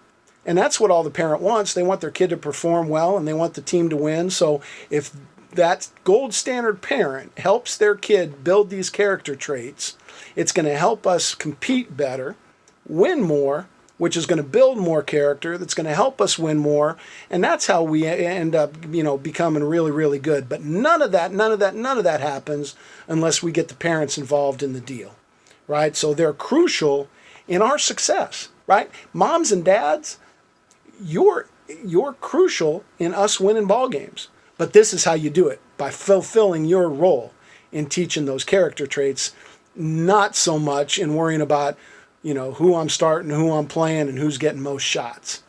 And that's what all the parent wants. They want their kid to perform well and they want the team to win. So if that gold standard parent helps their kid build these character traits, it's going to help us compete better, win more, which is going to build more character, that's going to help us win more, and that's how we end up, becoming really, really good. But none of that happens unless we get the parents involved in the deal, right? So they're crucial in our success, right? Moms and dads, you're crucial in us winning ball games. But this is how you do it, by fulfilling your role in teaching those character traits, not so much in worrying about who I'm starting, who I'm playing, and who's getting most shots,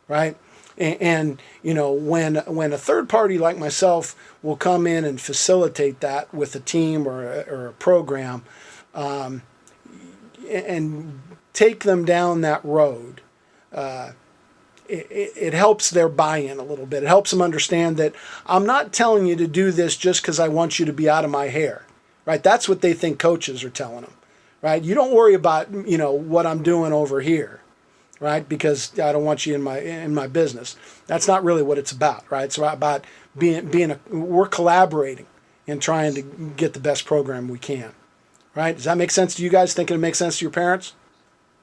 right? And when a third party like myself will come in and facilitate that with a team or a program, and take them down that road, it helps their buy-in a little bit. It helps them understand that I'm not telling you to do this just because I want you to be out of my hair, right? That's what they think coaches are telling them. Right? You don't worry about, what I'm doing over here, right? Because I don't want you in my business. That's not really what it's about, right? It's about we're collaborating and trying to get the best program we can, right? Does that make sense to you guys? Thinking it makes sense to your parents?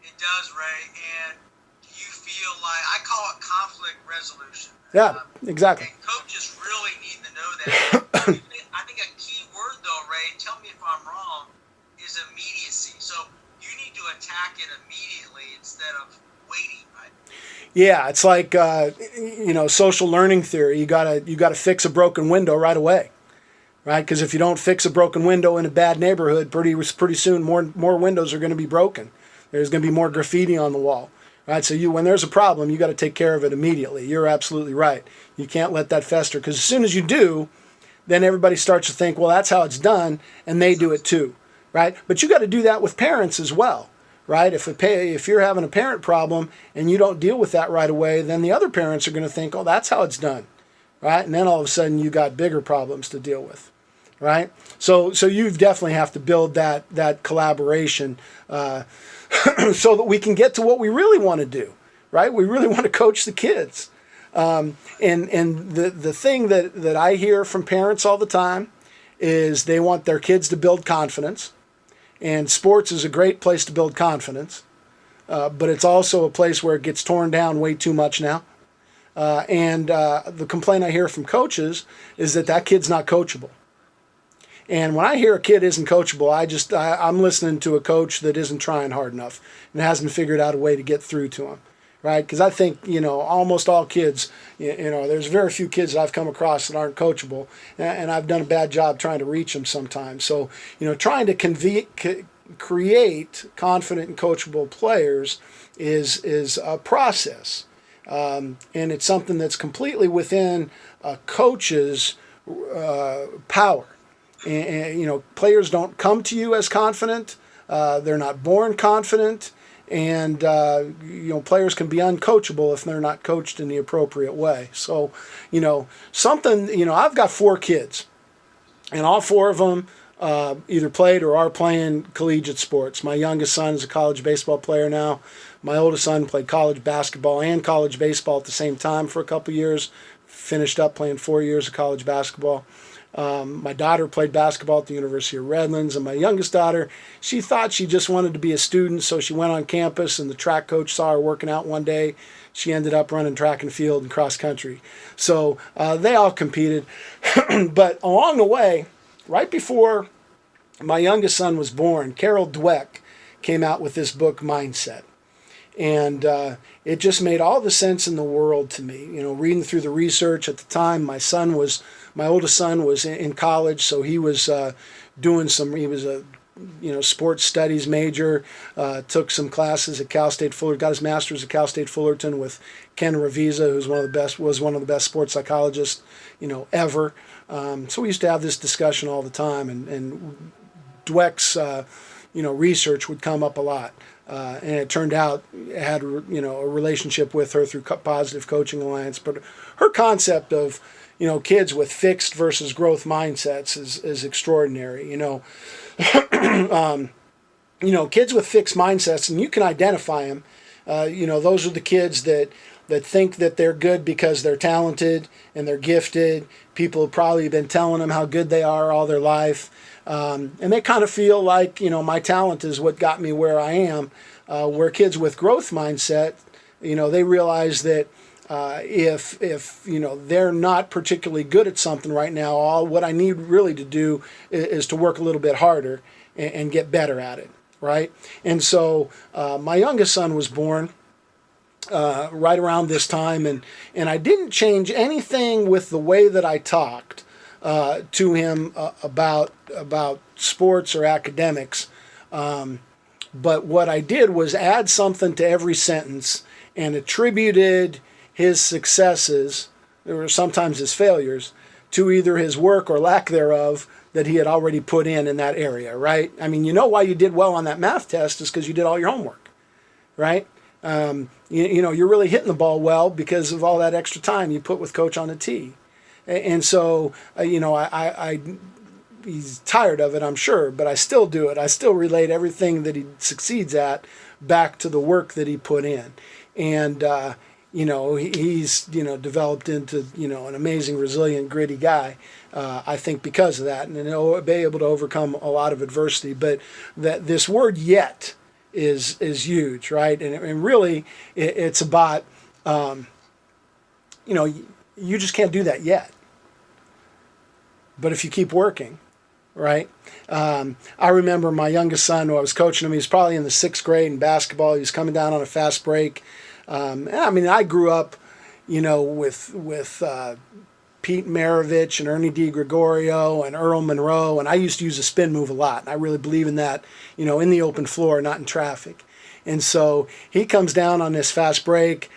It does, Ray. And do you feel like, I call it conflict resolution. Yeah, exactly. And coaches really need to know that. I think a key word though, Ray, tell me if I'm wrong, is immediacy. So you need to attack it immediately instead of waiting, right? Yeah, it's like social learning theory. You gotta fix a broken window right away, right? Because if you don't fix a broken window in a bad neighborhood, pretty soon more windows are going to be broken. There's going to be more graffiti on the wall, right? So when there's a problem, you got to take care of it immediately. You're absolutely right. You can't let that fester, because as soon as you do, then everybody starts to think, well, that's how it's done, and they do it too. Right? But you got to do that with parents as well, right? If you're having a parent problem and you don't deal with that right away, then the other parents are going to think, oh, that's how it's done, right? And then all of a sudden you got bigger problems to deal with, right? So you definitely have to build that collaboration so that we can get to what we really want to do, right? We really want to coach the kids. And the thing that I hear from parents all the time is they want their kids to build confidence. And sports is a great place to build confidence, but it's also a place where it gets torn down way too much now. And the complaint I hear from coaches is that kid's not coachable. And when I hear a kid isn't coachable, I'm listening to a coach that isn't trying hard enough and hasn't figured out a way to get through to him. Right? Because I think, almost all kids, there's very few kids that I've come across that aren't coachable, and I've done a bad job trying to reach them sometimes. So, trying to create confident and coachable players is a process, and it's something that's completely within a coach's power. And players don't come to you as confident. They're not born confident, and players can be uncoachable if they're not coached in the appropriate way. So, I've got 4 kids, and all 4 of them either played or are playing collegiate sports. My youngest son is a college baseball player now. My oldest son played college basketball and college baseball at the same time for a couple years. Finished up playing 4 years of college basketball. My daughter played basketball at the University of Redlands, and my youngest daughter, she thought she just wanted to be a student, so she went on campus, and the track coach saw her working out one day. She ended up running track and field and cross country. So they all competed. But along the way, right before my youngest son was born, Carol Dweck came out with this book, Mindset. And it just made all the sense in the world to me. Reading through the research at the time, my oldest son was in college, so he was he was a sports studies major, took some classes at Cal State Fullerton, got his master's at Cal State Fullerton with Ken Ravizza, was one of the best sports psychologists, ever. So we used to have this discussion all the time, and Dweck's, research would come up a lot. And it turned out it had, a relationship with her through Positive Coaching Alliance. But her concept of, kids with fixed versus growth mindsets is extraordinary. Kids with fixed mindsets, and you can identify them. Those are the kids that think that they're good because they're talented and they're gifted. People have probably been telling them how good they are all their life. And they kind of feel like, my talent is what got me where I am. Where kids with growth mindset, they realize that if they're not particularly good at something right now, what I need really to do is to work a little bit harder and get better at it, right? And so my youngest son was born right around this time, and I didn't change anything with the way that I talked to him about sports or academics. But what I did was add something to every sentence and attributed his successes, or sometimes his failures, to either his work or lack thereof that he had already put in that area, right? I mean, why you did well on that math test is because you did all your homework, right? You're really hitting the ball well because of all that extra time you put with coach on the tee. And so, he's tired of it, I'm sure, but I still do it. I still relate everything that he succeeds at back to the work that he put in. And, he's, developed into, an amazing, resilient, gritty guy, I think because of that. And he'll be able to overcome a lot of adversity. But that this word yet is huge, right? And really, it's about, you just can't do that yet. But if you keep working, right? I remember my youngest son, when I was coaching him, he was probably in the 6th grade in basketball. He was coming down on a fast break. I grew up, with Pete Maravich and Ernie DiGregorio and Earl Monroe, and I used to use a spin move a lot. And I really believe in that, in the open floor, not in traffic. And so he comes down on this fast break,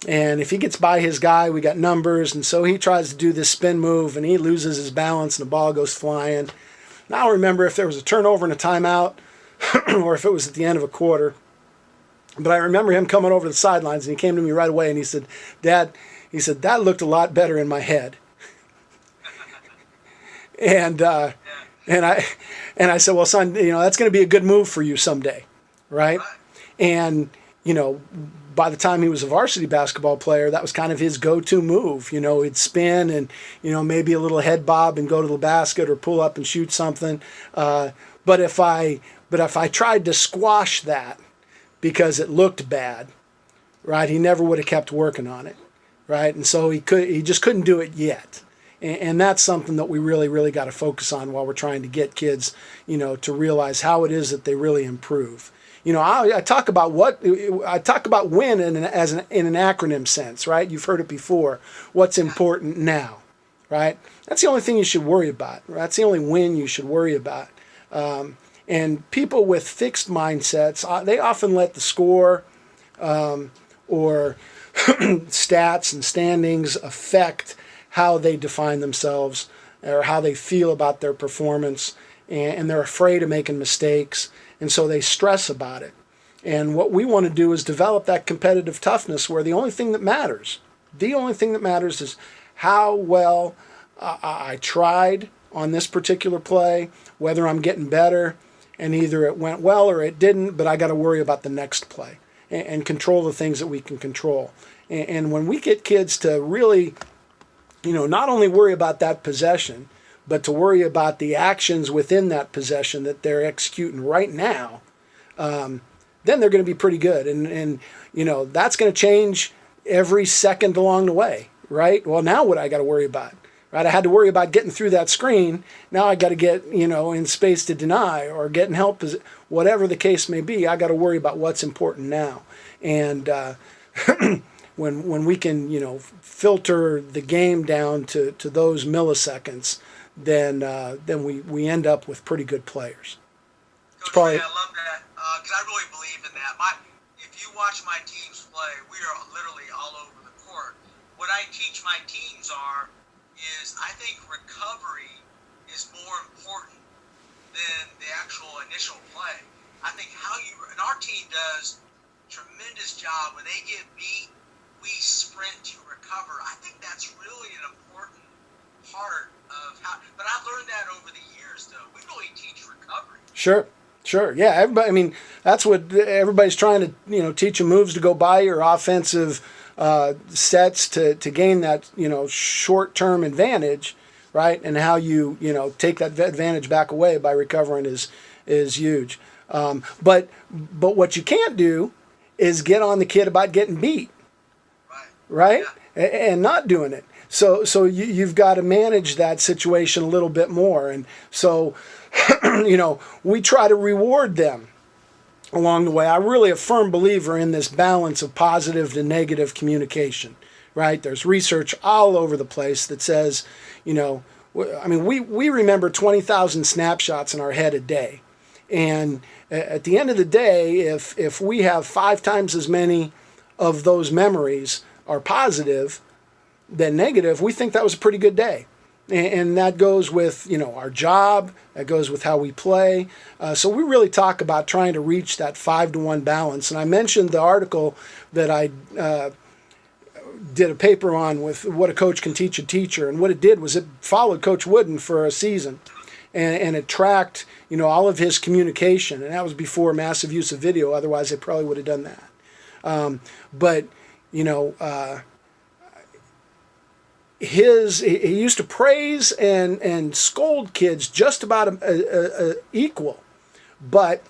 and if he gets by his guy, we got numbers, and so he tries to do this spin move, and he loses his balance, and the ball goes flying. And I don't remember if there was a turnover and a timeout, or if it was at the end of a quarter. But I remember him coming over the sidelines, and he came to me right away, and he said, "Dad," he said, "that looked a lot better in my head." And I said, "Well, son, that's going to be a good move for you someday, right?" And by the time he was a varsity basketball player, that was kind of his go-to move. He'd spin and, maybe a little head bob and go to the basket or pull up and shoot something. But if I tried to squash that because it looked bad, right, he never would have kept working on it, right? And so he just couldn't do it yet. And that's something that we really, really got to focus on while we're trying to get kids, to realize how it is that they really improve. I talk about win in an acronym sense, right? You've heard it before. What's important now, right? That's the only thing you should worry about. Right? That's the only win you should worry about. And people with fixed mindsets, they often let the score or stats and standings affect how they define themselves or how they feel about their performance, and they're afraid of making mistakes, and so they stress about it. And what we want to do is develop that competitive toughness where the only thing that matters is how well I tried on this particular play, whether I'm getting better, and either it went well or it didn't, but I got to worry about the next play and control the things that we can control. And when we get kids to really, not only worry about that possession, but to worry about the actions within that possession that they're executing right now, then they're going to be pretty good. And that's going to change every second along the way, right? Well, now what I got to worry about? Right, I had to worry about getting through that screen. Now I got to get, in space to deny or getting help, whatever the case may be. I got to worry about what's important now. And when we can, filter the game down to those milliseconds, then we end up with pretty good players. Coach Ray, I love that because I really believe in that. If you watch my teams play, we are literally all over the court. What I teach my teams is I think recovery is more important than the actual initial play. I think and our team does a tremendous job when they get beat, we sprint to recover. I think that's really an important part of how, but I've learned that over the years though. We really teach recovery. Sure. Yeah, everybody, that's what everybody's trying to, teach them moves to go by your offensive sets to gain that, short-term advantage, right? And how you, take that advantage back away by recovering is huge. But what you can't do is get on the kid about getting beat, right? Yeah. And not doing it. So you've got to manage that situation a little bit more. And so, we try to reward them along the way. I'm really a firm believer in this balance of positive to negative communication, right? There's research all over the place that says, we remember 20,000 snapshots in our head a day. And at the end of the day, if we have 5 times as many of those memories are positive than negative, we think that was a pretty good day. And that goes with, our job, that goes with how we play. So we really talk about trying to reach that 5-to-1 balance. And I mentioned the article that I did a paper on with what a coach can teach a teacher. And what it did was it followed Coach Wooden for a season. And it tracked, all of his communication. And that was before massive use of video. Otherwise, they probably would have done that. He used to praise and scold kids just about equal, but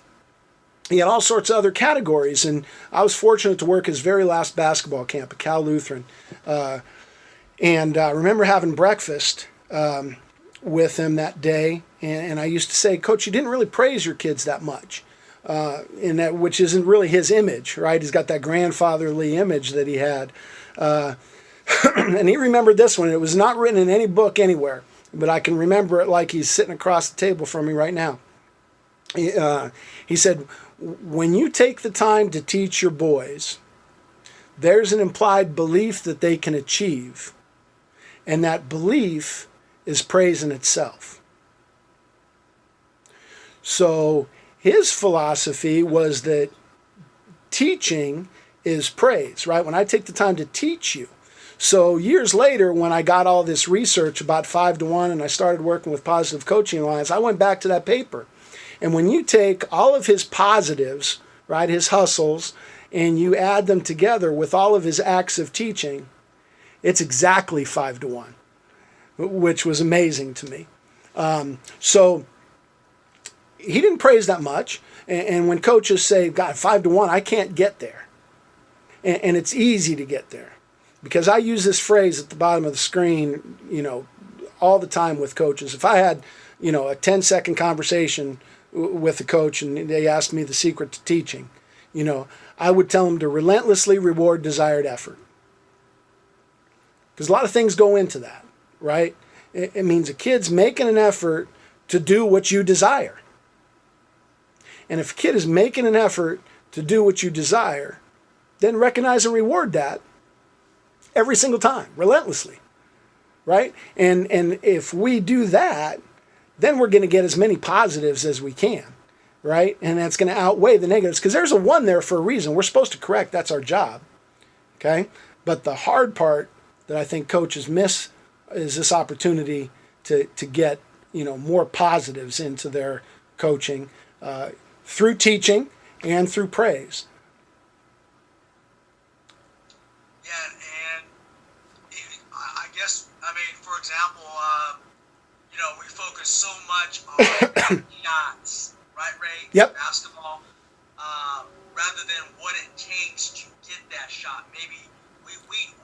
he had all sorts of other categories. And I was fortunate to work his very last basketball camp at Cal Lutheran, and I remember having breakfast with him that day. And I used to say, Coach, you didn't really praise your kids that much, which isn't really his image, right? He's got that grandfatherly image that he had. And he remembered this one. It was not written in any book anywhere, but I can remember it like he's sitting across the table from me right now. He said, when you take the time to teach your boys, there's an implied belief that they can achieve, and that belief is praise in itself. So his philosophy was that teaching is praise, right? When I take the time to teach you. So years later, when I got all this research about 5-to-1 and I started working with Positive Coaching Alliance, I went back to that paper. And when you take all of his positives, right, his hustles, and you add them together with all of his acts of teaching, it's exactly 5-to-1, which was amazing to me. So he didn't praise that much. And when coaches say, God, 5-to-1, I can't get there. And it's easy to get there. Because I use this phrase at the bottom of the screen, all the time with coaches. If I had, a 10-second conversation with a coach and they asked me the secret to teaching, I would tell them to relentlessly reward desired effort. Because a lot of things go into that, right? It means a kid's making an effort to do what you desire. And if a kid is making an effort to do what you desire, then recognize and reward that every single time, relentlessly, right? And if we do that, then we're going to get as many positives as we can, right? And that's going to outweigh the negatives, because there's a 1 there for a reason. We're supposed to correct. That's our job, okay? But the hard part that I think coaches miss is this opportunity to get, more positives into their coaching through teaching and through praise. Yeah, and I guess, for example, we focus so much on shots, right, Ray? Yep. Basketball, rather than what it takes to get that shot. Maybe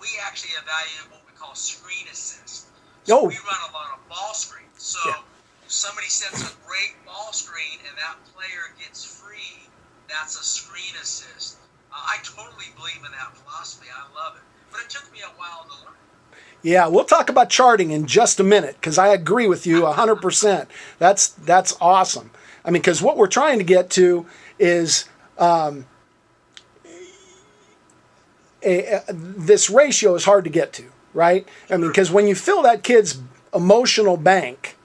we actually evaluate what we call screen assist. So we run a lot of ball screens. So if somebody sets a great ball screen and that player gets free, that's a screen assist. I totally believe in that philosophy. I love it. But it took me a while to learn. Yeah, we'll talk about charting in just a minute, because I agree with you 100%. That's awesome. Because what we're trying to get to is this ratio is hard to get to, right? Because when you fill that kid's emotional bank,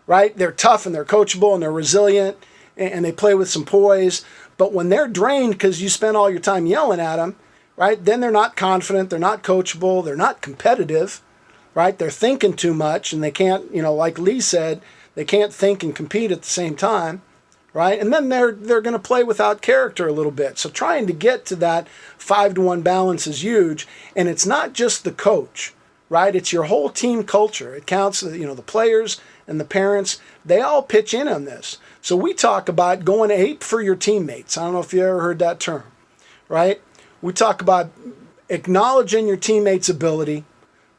right, they're tough and they're coachable and they're resilient and they play with some poise. But when they're drained because you spend all your time yelling at them, right, then they're not confident, they're not coachable, they're not competitive, right? They're thinking too much and they can't, like Lee said, they can't think and compete at the same time, right? And then they're going to play without character a little bit. So trying to get to that 5-to-1 balance is huge. And it's not just the coach, right? It's your whole team culture. It counts, the players and the parents, they all pitch in on this. So we talk about going ape for your teammates. I don't know if you ever heard that term, right? We talk about acknowledging your teammates' ability,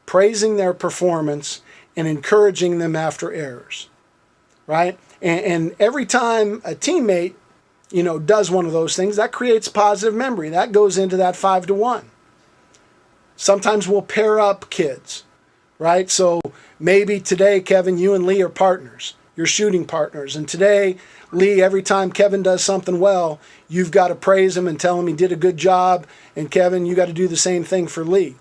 praising their performance, and encouraging them after errors, right? And every time a teammate, does one of those things, that creates positive memory. That goes into that 5-to-1. Sometimes we'll pair up kids, right? So maybe today, Kevin, you and Lee are partners. You're shooting partners. And today, Lee, every time Kevin does something well, you've got to praise him and tell him he did a good job. And Kevin, you got to do the same thing for Lee.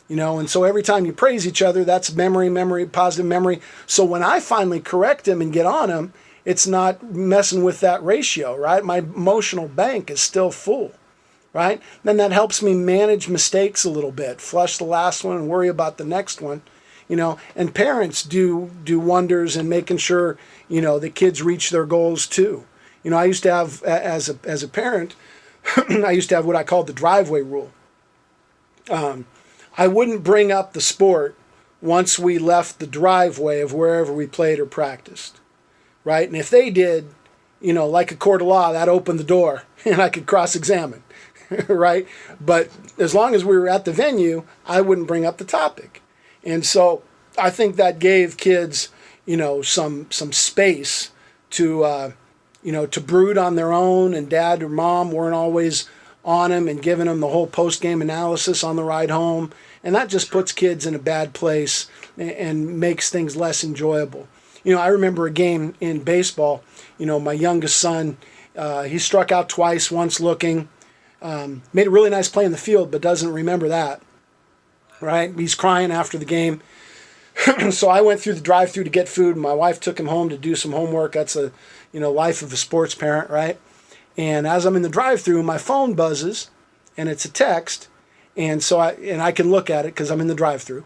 And so every time you praise each other, that's memory, positive memory. So when I finally correct him and get on him, it's not messing with that ratio, right? My emotional bank is still full, right? Then that helps me manage mistakes a little bit, flush the last one and worry about the next one, and parents do wonders in making sure, the kids reach their goals too. I used to have, as a parent, I used to have what I called the driveway rule. I wouldn't bring up the sport once we left the driveway of wherever we played or practiced, right? And if they did, like a court of law, that opened the door and I could cross-examine, right? But as long as we were at the venue, I wouldn't bring up the topic. And so I think that gave kids, some space to, to brood on their own, and dad or mom weren't always on them and giving them the whole post-game analysis on the ride home. And that just puts kids in a bad place and makes things less enjoyable. I remember a game in baseball, my youngest son, he struck out twice, once looking, made a really nice play in the field, but doesn't remember that, right? He's crying after the game. So I went through the drive-thru to get food, and my wife took him home to do some homework. That's a, life of a sports parent, right? And as I'm in the drive-thru, my phone buzzes, and it's a text, and so I can look at it because I'm in the drive-thru.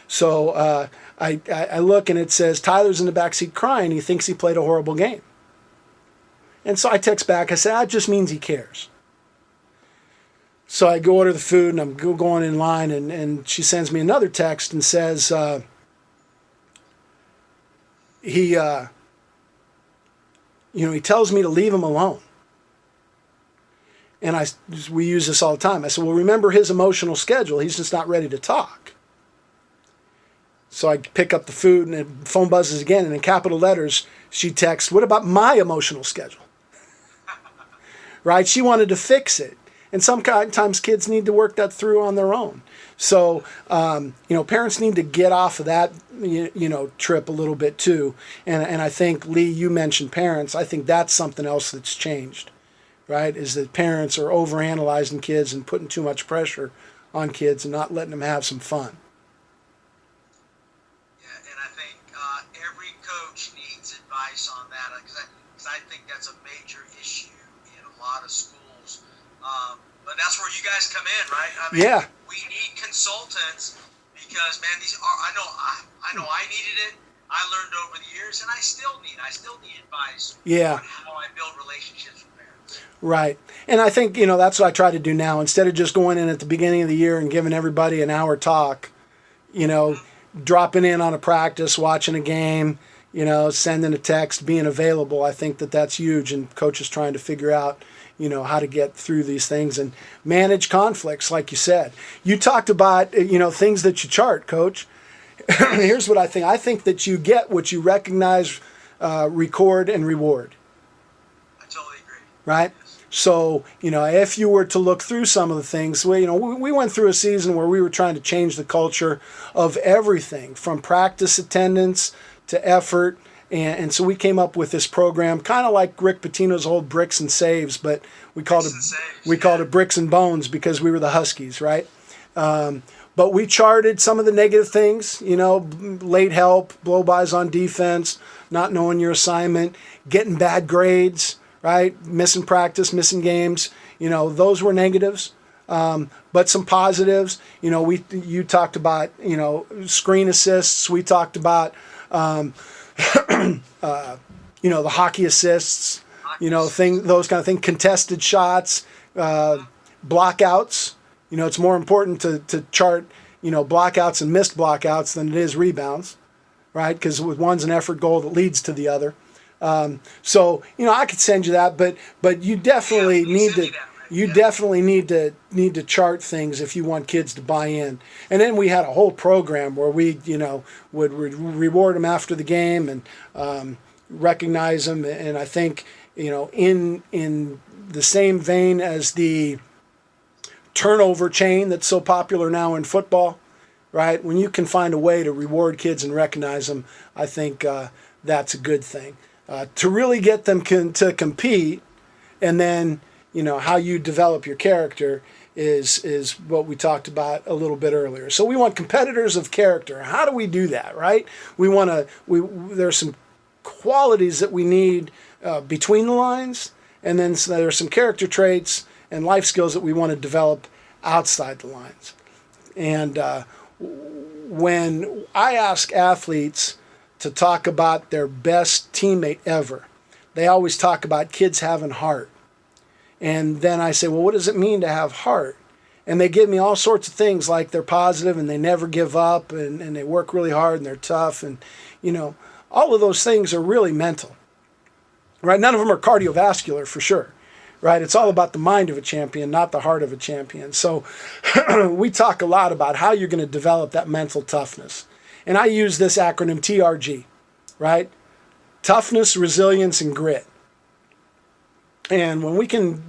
So I look, and it says, Tyler's in the backseat crying. He thinks he played a horrible game. And so I text back. I say, that just means he cares. So I go order the food, and I'm going in line, and she sends me another text and says, he tells me to leave him alone. And we use this all the time. I said, well, remember his emotional schedule. He's just not ready to talk. So I pick up the food, and the phone buzzes again, and in capital letters, she texts, what about my emotional schedule? Right? She wanted to fix it. And sometimes kids need to work that through on their own. So, parents need to get off of that, trip a little bit too. And I think, Lee, you mentioned parents. I think that's something else that's changed, right? Is that parents are overanalyzing kids and putting too much pressure on kids and not letting them have some fun. Yeah, and I think every coach needs advice on that because I think that's a major issue in a lot of schools. But that's where you guys come in, right? I mean, yeah. We need consultants because, man, these are. I know I needed it. I learned over the years, and I still need advice. Yeah. On how I build relationships with parents. Right. And I think, that's what I try to do now. Instead of just going in at the beginning of the year and giving everybody an hour talk, dropping in on a practice, watching a game, sending a text, being available. I think that's huge. And coaches trying to figure out, how to get through these things and manage conflicts, like you said. You talked about, things that you chart, Coach. Here's what I think. I think that you get what you recognize, record, and reward. I totally agree. Right? Yes. So, if you were to look through some of the things, we went through a season where we were trying to change the culture of everything from practice attendance to effort. And so we came up with this program, kind of like Rick Pitino's old Bricks and Saves, but we called it Bricks and Bones because we were the Huskies, right? But we charted some of the negative things, late help, blow-bys on defense, not knowing your assignment, getting bad grades, right? Missing practice, missing games, those were negatives. But some positives, you talked about, screen assists. We talked about, the hockey assists, those kind of things, contested shots, blockouts. It's more important to chart, blockouts and missed blockouts than it is rebounds, right? Because one's an effort goal that leads to the other. So, I could send you that, but you definitely need to. You definitely need to chart things if you want kids to buy in. And then we had a whole program where we, would reward them after the game and recognize them. And I think, in the same vein as the turnover chain that's so popular now in football, right? When you can find a way to reward kids and recognize them, I think that's a good thing. To really get them to compete, and then how you develop your character is what we talked about a little bit earlier. So we want competitors of character. How do we do that, right? There's some qualities that we need between the lines, and then there's some character traits and life skills that we want to develop outside the lines. And when I ask athletes to talk about their best teammate ever, they always talk about kids having heart. And then I say, well, what does it mean to have heart? And they give me all sorts of things like they're positive and they never give up and they work really hard and they're tough. And, all of those things are really mental, right? None of them are cardiovascular for sure, right? It's all about the mind of a champion, not the heart of a champion. So we talk a lot about how you're going to develop that mental toughness. And I use this acronym TRG, right? Toughness, resilience, and grit. And when we can,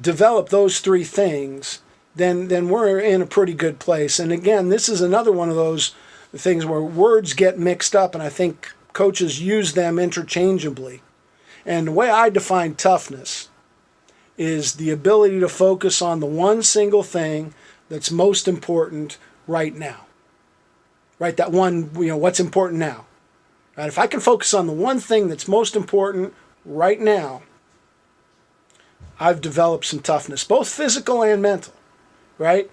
develop those three things, then we're in a pretty good place. And again, this is another one of those things where words get mixed up, and I think coaches use them interchangeably. And the way I define toughness is the ability to focus on the one single thing that's most important right now. Right? That one, what's important now. Right? If I can focus on the one thing that's most important right now, I've developed some toughness, both physical and mental, right?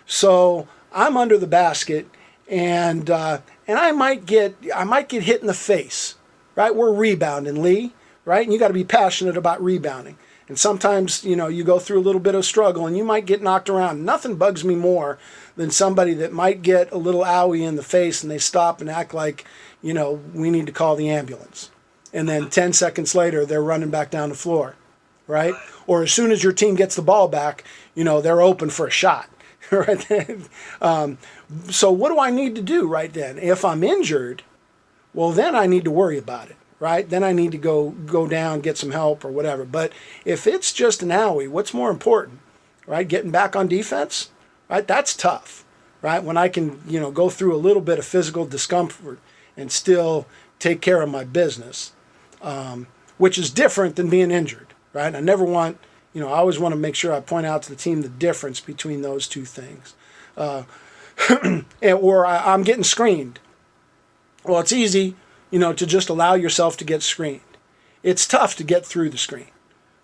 So I'm under the basket, and I might get hit in the face, right? We're rebounding, Lee, right? And you got to be passionate about rebounding. And sometimes, you go through a little bit of struggle, and you might get knocked around. Nothing bugs me more than somebody that might get a little owie in the face, and they stop and act like, we need to call the ambulance. And then 10 seconds later, they're running back down the floor. Right? Or as soon as your team gets the ball back, they're open for a shot. Right? So what do I need to do right then? If I'm injured, well, then I need to worry about it. right? Then I need to go down, get some help or whatever. But if it's just an owie, what's more important, right? Getting back on defense, right? That's tough, right? When I can, go through a little bit of physical discomfort and still take care of my business, which is different than being injured, right? I never want, I always want to make sure I point out to the team the difference between those two things. Or I'm getting screened. Well, it's easy, to just allow yourself to get screened. It's tough to get through the screen,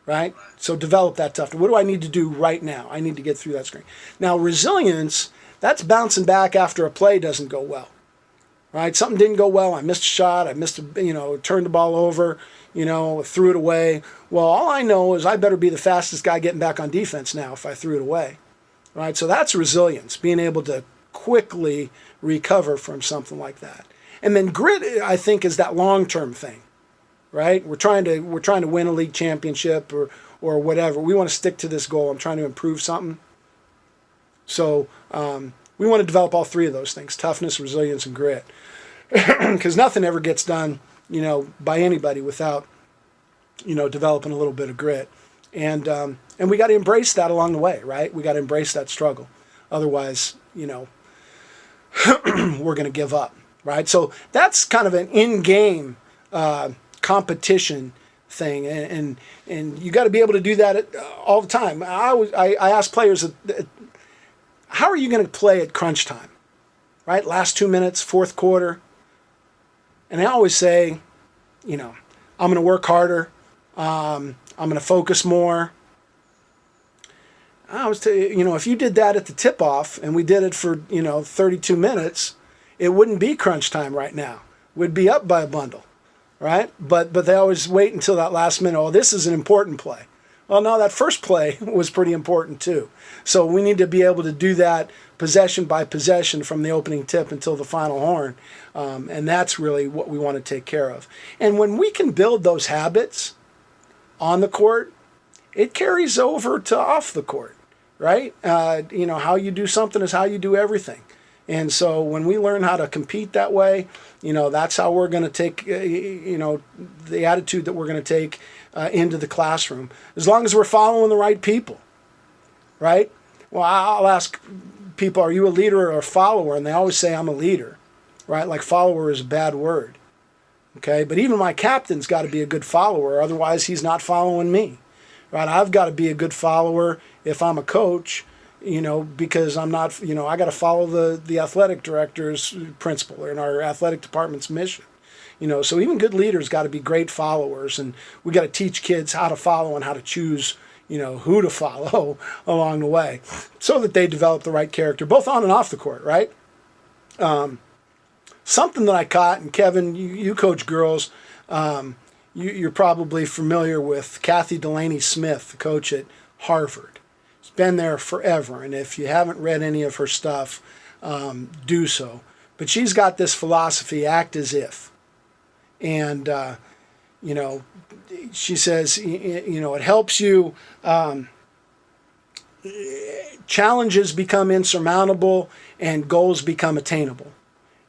right? So develop that toughness. What do I need to do right now? I need to get through that screen. Now, resilience, that's bouncing back after a play doesn't go well, right? Something didn't go well. I missed a shot. I turned the ball over, threw it away. Well, all I know is I better be the fastest guy getting back on defense now if I threw it away, right? So that's resilience, being able to quickly recover from something like that. And then grit, I think, is that long-term thing, right? We're trying to win a league championship or whatever. We want to stick to this goal. I'm trying to improve something. So we want to develop all three of those things: toughness, resilience, and grit. Because nothing ever gets done, by anybody without, developing a little bit of grit. And we got to embrace that along the way, right? We got to embrace that struggle. Otherwise, we're going to give up, right? So that's kind of an in-game competition thing, and you got to be able to do that all the time. I ask players, how are you going to play at crunch time, right? Last 2 minutes, fourth quarter. And I always say, I'm going to work harder. I'm going to focus more. I was if you did that at the tip-off and we did it for, 32 minutes, it wouldn't be crunch time right now. We'd be up by a bundle, right? But they always wait until that last minute. Oh, this is an important play. Well, no, that first play was pretty important too. So we need to be able to do that possession by possession from the opening tip until the final horn. And that's really what we want to take care of. And when we can build those habits on the court, it carries over to off the court, right? How you do something is how you do everything. And so when we learn how to compete that way, that's how we're going to take, the attitude that we're going to take into the classroom. As long as we're following the right people, right? Well, I'll ask people, are you a leader or a follower? And they always say I'm a leader, right? Like follower is a bad word, okay? But even my captain's got to be a good follower, otherwise he's not following me, right? I've got to be a good follower if I'm a coach, because I'm not, I got to follow the athletic director's principle and our athletic department's mission. So even good leaders got to be great followers, and we got to teach kids how to follow and how to choose, who to follow along the way so that they develop the right character, both on and off the court, right? Something that I caught, and Kevin, you coach girls, you're probably familiar with Kathy Delaney Smith, the coach at Harvard. She's been there forever, and if you haven't read any of her stuff, do so. But she's got this philosophy, act as if. And, she says, it helps you, challenges become insurmountable and goals become attainable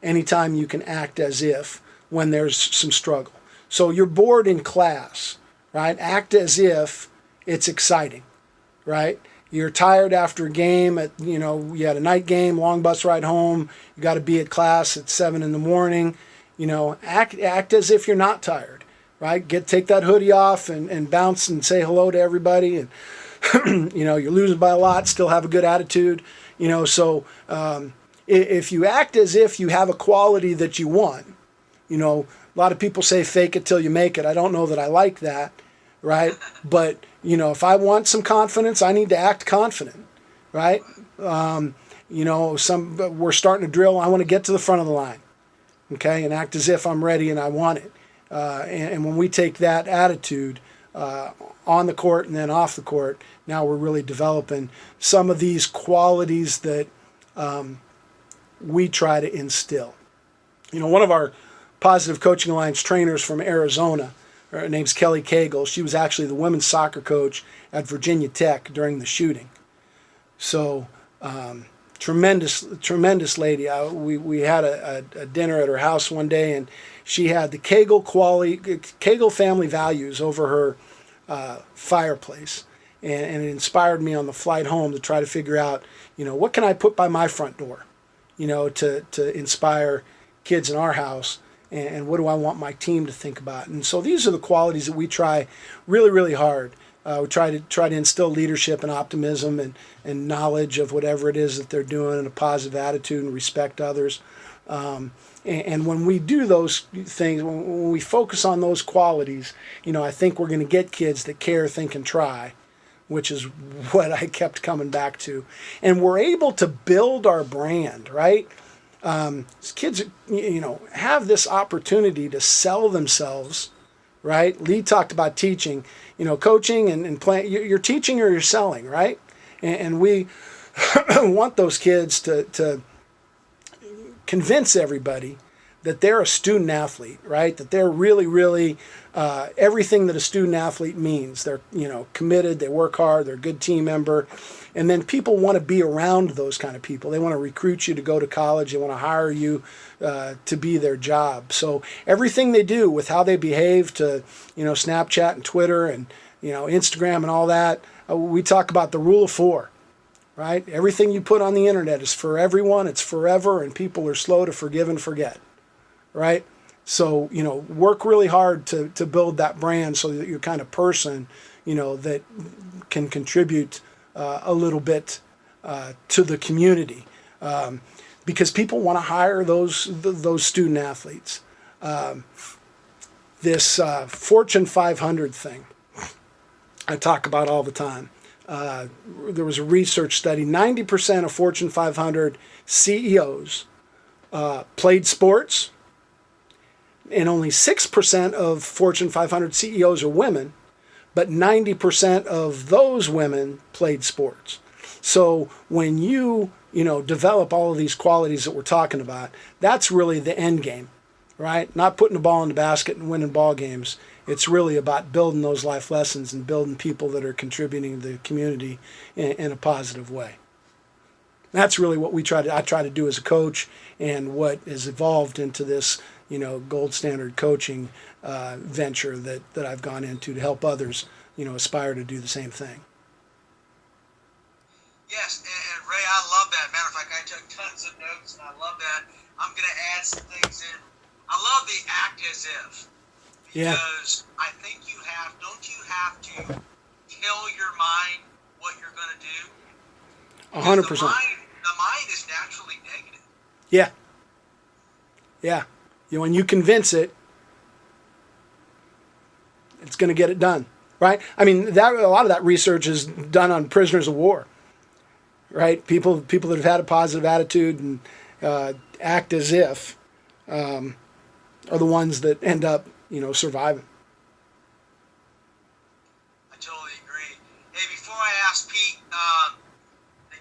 anytime you can act as if when there's some struggle. So you're bored in class, right? Act as if it's exciting, right? You're tired after a game you had a night game, long bus ride home, you got to be at class at 7 a.m, act as if you're not tired, right? Take that hoodie off and bounce and say hello to everybody. And, you're losing by a lot, still have a good attitude, so if you act as if you have a quality that you want, a lot of people say fake it till you make it. I don't know that I like that, right? But, if I want some confidence, I need to act confident, right? We're starting to drill. I want to get to the front of the line. Okay, and act as if I'm ready and I want it. And when we take that attitude on the court and then off the court, now we're really developing some of these qualities that we try to instill. One of our Positive Coaching Alliance trainers from Arizona, her name's Kelly Cagle. She was actually the women's soccer coach at Virginia Tech during the shooting. So tremendous lady. We had a dinner at her house one day, and she had the Kegel family values over her fireplace, and it inspired me on the flight home to try to figure out, what can I put by my front door, to inspire kids in our house, and what do I want my team to think about. And so these are the qualities that we try really, really hard. We try to instill leadership and optimism and knowledge of whatever it is that they're doing, and a positive attitude and respect others. And when we do those things, when we focus on those qualities, I think we're going to get kids that care, think, and try, which is what I kept coming back to. And we're able to build our brand, right? Kids, have this opportunity to sell themselves, right? Lee talked about teaching, coaching and playing. You're teaching or you're selling, right? And we want those kids to convince everybody that they're a student athlete, right? That they're really, really everything that a student athlete means. They're, committed, they work hard, they're a good team member. And then people want to be around those kind of people. They want to recruit you to go to college. They want to hire you to be their job. So everything they do with how they behave to, Snapchat and Twitter and, Instagram and all that, we talk about the rule of 4, right? Everything you put on the internet is for everyone. It's forever, and people are slow to forgive and forget, right? So, work really hard to build that brand so that you're kind of person, that can contribute a little bit to the community, because people want to hire those student athletes. This Fortune 500 thing I talk about all the time. There was a research study. 90% of Fortune 500 CEOs played sports, and only 6% of Fortune 500 CEOs are women. But 90% of those women played sports. So when you develop all of these qualities that we're talking about, that's really the end game, right? Not putting the ball in the basket and winning ball games. It's really about building those life lessons and building people that are contributing to the community in a positive way. That's really what I try to do as a coach, and what has evolved into this gold standard coaching venture that I've gone into to help others, aspire to do the same thing. Yes, and Ray, I love that. Matter of fact, I took tons of notes, and I love that. I'm going to add some things in. I love the act as if, because I think don't you have to tell your mind what you're going to do? 100%. The mind is naturally negative. Yeah. Yeah. When you convince it, it's going to get it done, right? I mean, a lot of that research is done on prisoners of war, right? People that have had a positive attitude and act as if are the ones that end up, surviving. I totally agree. Hey, before I ask Pete to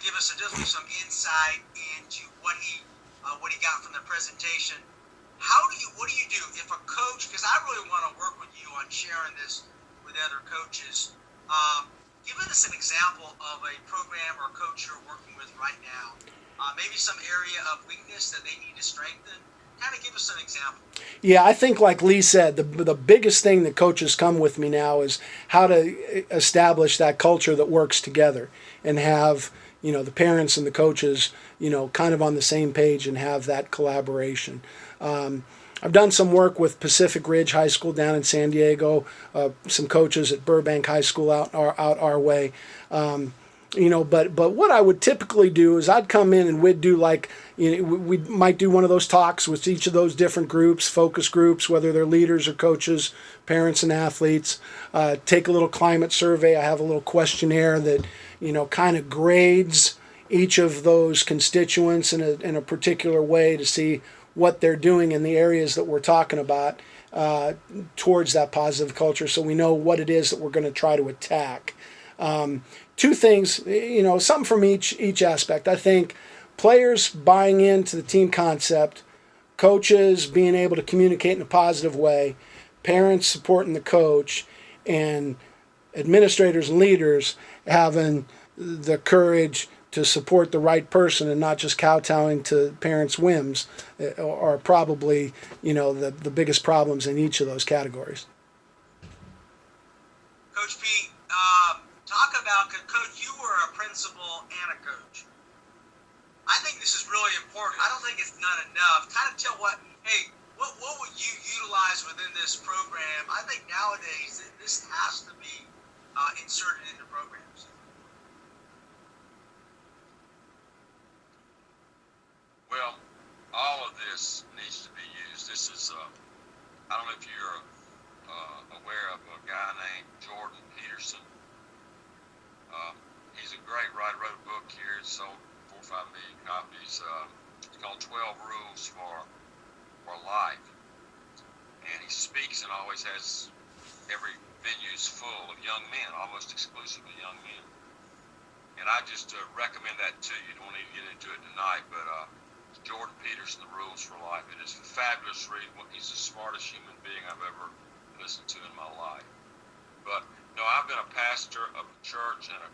give us just some insight into what he got from the presentation. What do you do if a coach, because I really want to work with you on sharing this with other coaches, give us an example of a program or coach you're working with right now, maybe some area of weakness that they need to strengthen. Kind of give us an example. Yeah, I think like Lee said, the biggest thing that coaches come with me now is how to establish that culture that works together and have, the parents and the coaches, kind of on the same page and have that collaboration. I've done some work with Pacific Ridge High School down in San Diego, some coaches at Burbank High School out our way. But what I would typically do is I'd come in and we'd do we might do one of those talks with each of those different groups, focus groups, whether they're leaders or coaches, parents and athletes, take a little climate survey. I have a little questionnaire that, kind of grades each of those constituents in a particular way to see what they're doing in the areas that we're talking about towards that positive culture, so we know what it is that we're going to try to attack. Two things, something from each aspect. I think players buying into the team concept, coaches being able to communicate in a positive way, parents supporting the coach, and administrators and leaders having the courage to support the right person and not just kowtowing to parents' whims are probably, the biggest problems in each of those categories. Coach Pete, talk about, Coach, you were a principal and a coach. I think this is really important. I don't think it's done enough. Kind of tell what would you utilize within this program? I think nowadays this has to be inserted into programs. Well, all of this needs to be used. This is, I don't know if you're aware of a guy named Jordan Peterson. He's a great writer, wrote a book here. It's sold 4 or 5 million copies. It's called 12 Rules for Life. And he speaks and always has every venue's full of young men, almost exclusively young men. And I just recommend that to you. Don't need to get into it tonight, but Jordan Peterson, The Rules for Life. It is a fabulous read. He's the smartest human being I've ever listened to in my life. But no, I've been a pastor of a church and a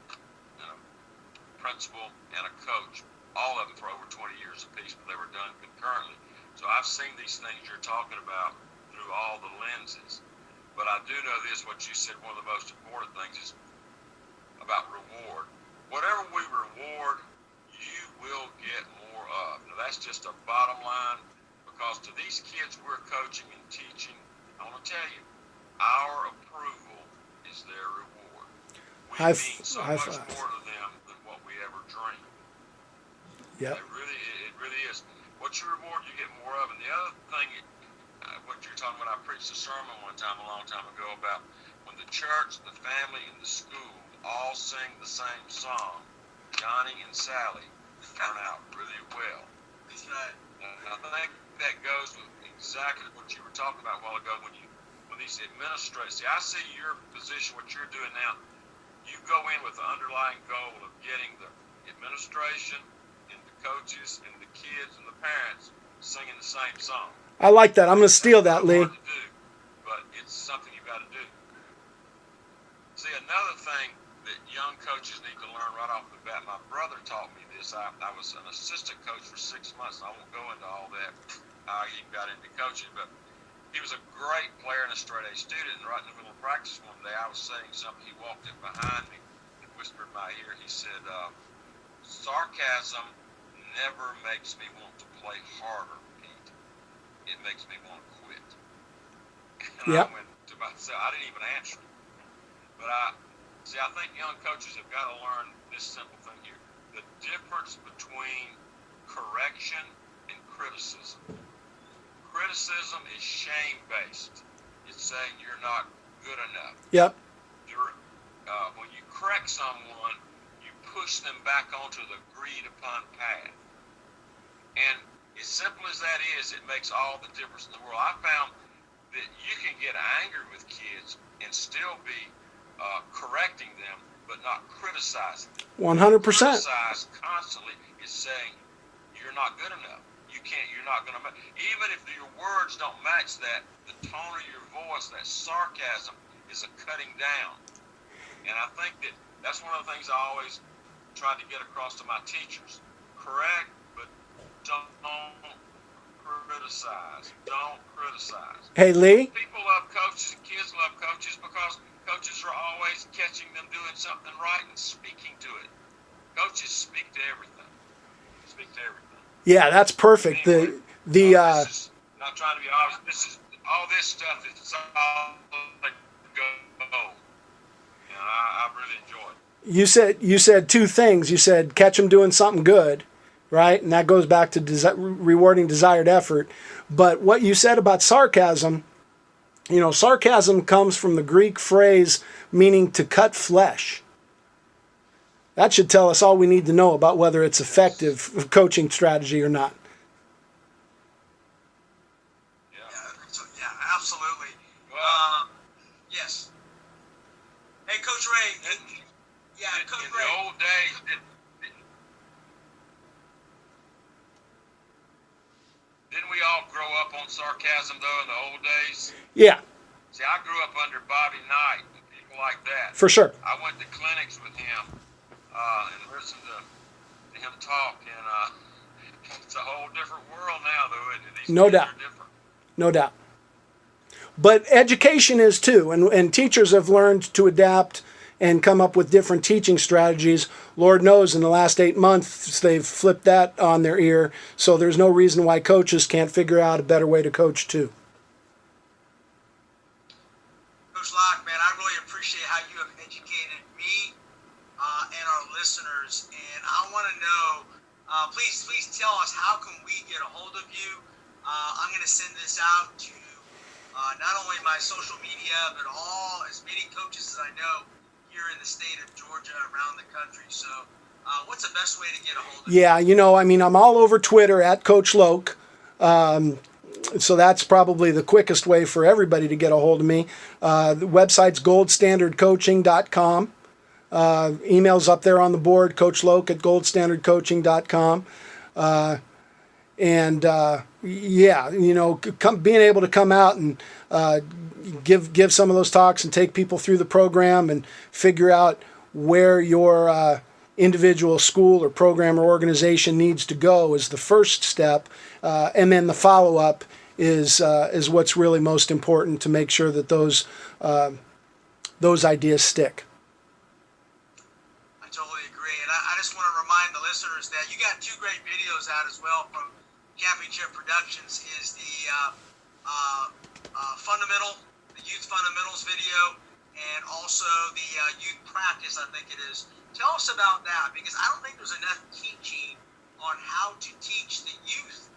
principal and a coach, all of them for over 20 years apiece, but they were done concurrently. So I've seen these things you're talking about through all the lenses. But I do know this, what you said, one of the most important things is about reward. Whatever we reward, you will get more of. Now that's just a bottom line, because to these kids we're coaching and teaching, I want to tell you, our approval is their reward. We mean so much more to them than what we ever dreamed. Yeah. It really is. What you reward, you get more of. And the other thing, what you're talking about, I preached a sermon one time, a long time ago, about when the church, the family, and the school all sing the same song, Johnny and Sally turn out really well. That's right. And I think that goes with exactly what you were talking about a while ago when these administrators, see, I see your position, what you're doing now, you go in with the underlying goal of getting the administration and the coaches and the kids and the parents singing the same song. I like that. I'm going to steal that, Lee. Hard to do, but it's something you've got to do. See, another thing that young coaches need to learn right off the bat, my brother taught me this. I was an assistant coach for 6 months, and I won't go into all that, how I even got into coaching, but he was a great player and a straight-A student, and right in the middle of practice one day, I was saying something, he walked in behind me and whispered in my ear, he said, sarcasm never makes me want to play harder, Pete. It makes me want to quit. And yep. I went to myself, I didn't even answer it. But I think young coaches have got to learn this simple thing here. The difference between correction and criticism. Criticism is shame-based. It's saying you're not good enough. Yep. When you correct someone, you push them back onto the agreed-upon path. And as simple as that is, it makes all the difference in the world. I found that you can get angry with kids and still be correcting them, but not criticizing them. 100%. Criticize constantly is saying you're not good enough. You're not going to, even if your words don't match that, the tone of your voice, that sarcasm is a cutting down. And I think that's one of the things I always tried to get across to my teachers. Correct, but don't criticize. Don't criticize. Hey, Lee? People love coaches and kids love coaches because coaches are always catching them doing something right and speaking to it. Coaches speak to everything. Speak to everything. Yeah, that's perfect. Anyway, this is not trying to be obvious. This is all this stuff is all gold. And I really enjoy it. You said two things. You said catch them doing something good, right? And that goes back to rewarding desired effort. But what you said about sarcasm, sarcasm comes from the Greek phrase meaning to cut flesh. That should tell us all we need to know about whether it's effective coaching strategy or not. Yeah, absolutely. Yes. Hey, Coach Ray. Coach in Ray. the old days, didn't we all grow up on sarcasm, though, in the old days? Yeah. See, I grew up under Bobby Knight and people like that. For sure. I went to clinics with him and listened to him talk, and it's a whole different world now, though, isn't it? These No kids doubt. are different. No doubt. But education is too, and teachers have learned to adapt and come up with different teaching strategies. Lord knows in the last 8 months they've flipped that on their ear, so there's no reason why coaches can't figure out a better way to coach too. Coach Locke, man, I really appreciate how you have educated me and our listeners, and I want to know, please tell us, how can we get a hold of you? I'm going to send this out to not only my social media, but as many coaches as I know here in the state of Georgia, around the country. So what's the best way to get a hold of you? Yeah, I'm all over Twitter at Coach Loke. So that's probably the quickest way for everybody to get a hold of me. The website's goldstandardcoaching.com. Email's up there on the board, Coach Loke at goldstandardcoaching.com. Being able to come out and give some of those talks and take people through the program and figure out where your individual school or program or organization needs to go is the first step, and then the follow-up is what's really most important to make sure that those ideas stick. I totally agree, and I just want to remind the listeners that you got 2 great videos out as well from Championship Productions. Is the youth fundamentals video, and also the youth practice, I think it is. Tell us about that, because I don't think there's enough teaching on how to teach the youth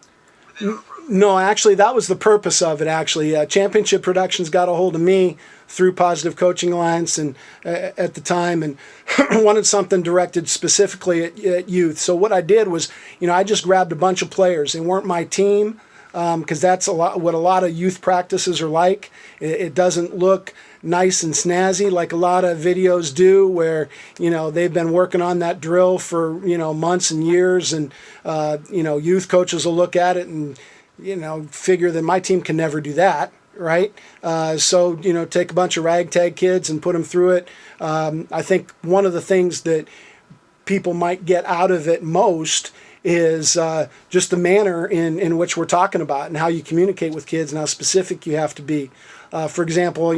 within our program. No, actually, that was the purpose of it, actually. Championship Productions got a hold of me through Positive Coaching Alliance and at the time, and wanted something directed specifically at youth. So what I did was, I just grabbed a bunch of players. They weren't my team, because that's what a lot of youth practices are like. It doesn't look nice and snazzy like a lot of videos do, where they've been working on that drill for months and years, and youth coaches will look at it and figure that my team can never do that, right? So take a bunch of ragtag kids and put them through it. I think one of the things that people might get out of it most is just the manner in which we're talking about, and how you communicate with kids and how specific you have to be. For example,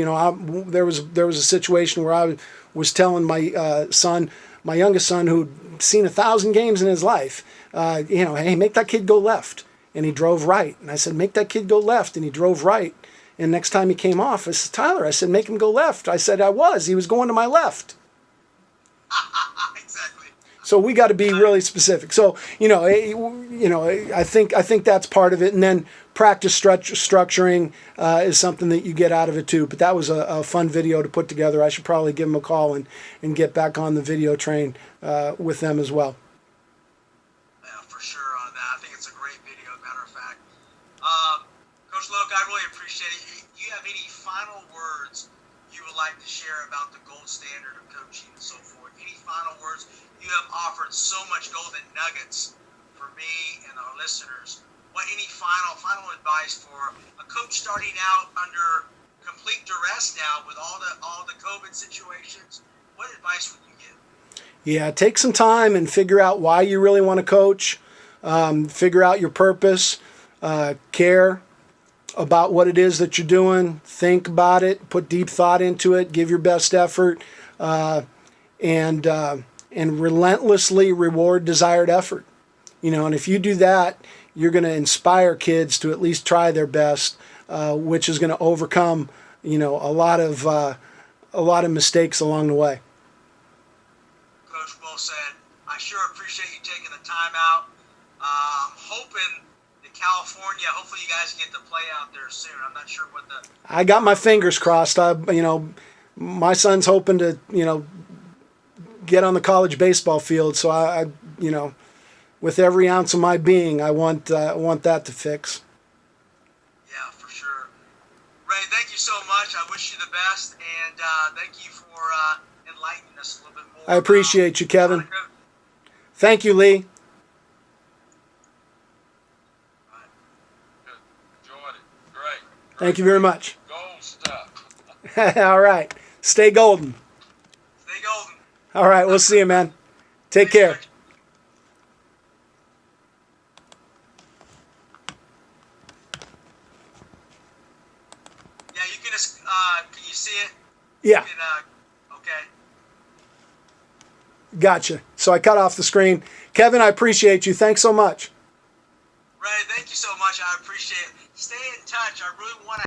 there was a situation where I was telling my youngest son, who'd seen 1,000 games in his life, hey, make that kid go left, and he drove right. And I said, make that kid go left, and he drove right. And next time he came off, I said, Tyler, I said, make him go left. I said, he was going to my left. Exactly. So we got to be really specific. So I think that's part of it, and then practice structuring is something that you get out of it too. But that was a fun video to put together. I should probably give them a call and get back on the video train with them as well. Yeah, for sure on that. I think it's a great video, matter of fact. Coach Loke, I really appreciate it. Do you have any final words you would like to share about the gold standard of coaching and so forth? Any final words? You have offered so much golden nuggets for me and our listeners. Any final advice for a coach starting out under complete duress now with all the COVID situations? What advice would you give? Yeah, take some time and figure out why you really want to coach. Figure out your purpose. Care about what it is that you're doing. Think about it. Put deep thought into it. Give your best effort, and relentlessly reward desired effort. And if you do that, you're going to inspire kids to at least try their best, which is going to overcome, a lot of mistakes along the way. Coach, well said. I sure appreciate you taking the time out. I'm hoping that California, hopefully you guys get to play out there soon. I'm not sure what the... I got my fingers crossed. My son's hoping to, get on the college baseball field. So I with every ounce of my being, I want that to fix. Yeah, for sure. Ray, thank you so much. I wish you the best, and thank you for enlightening us a little bit more. I appreciate you, Kevin. Thank you, Lee. Right. Good. Enjoyed it. Great. Thank you very much. Gold stuff. All right. Stay golden. Stay golden. All right. We'll see you, man. Take care. this. Can you see it? Yeah, Okay. gotcha. So I cut off the screen. Kevin, I appreciate you. Thanks so much. Ray, thank you so much. I appreciate it. Stay in touch. I really want to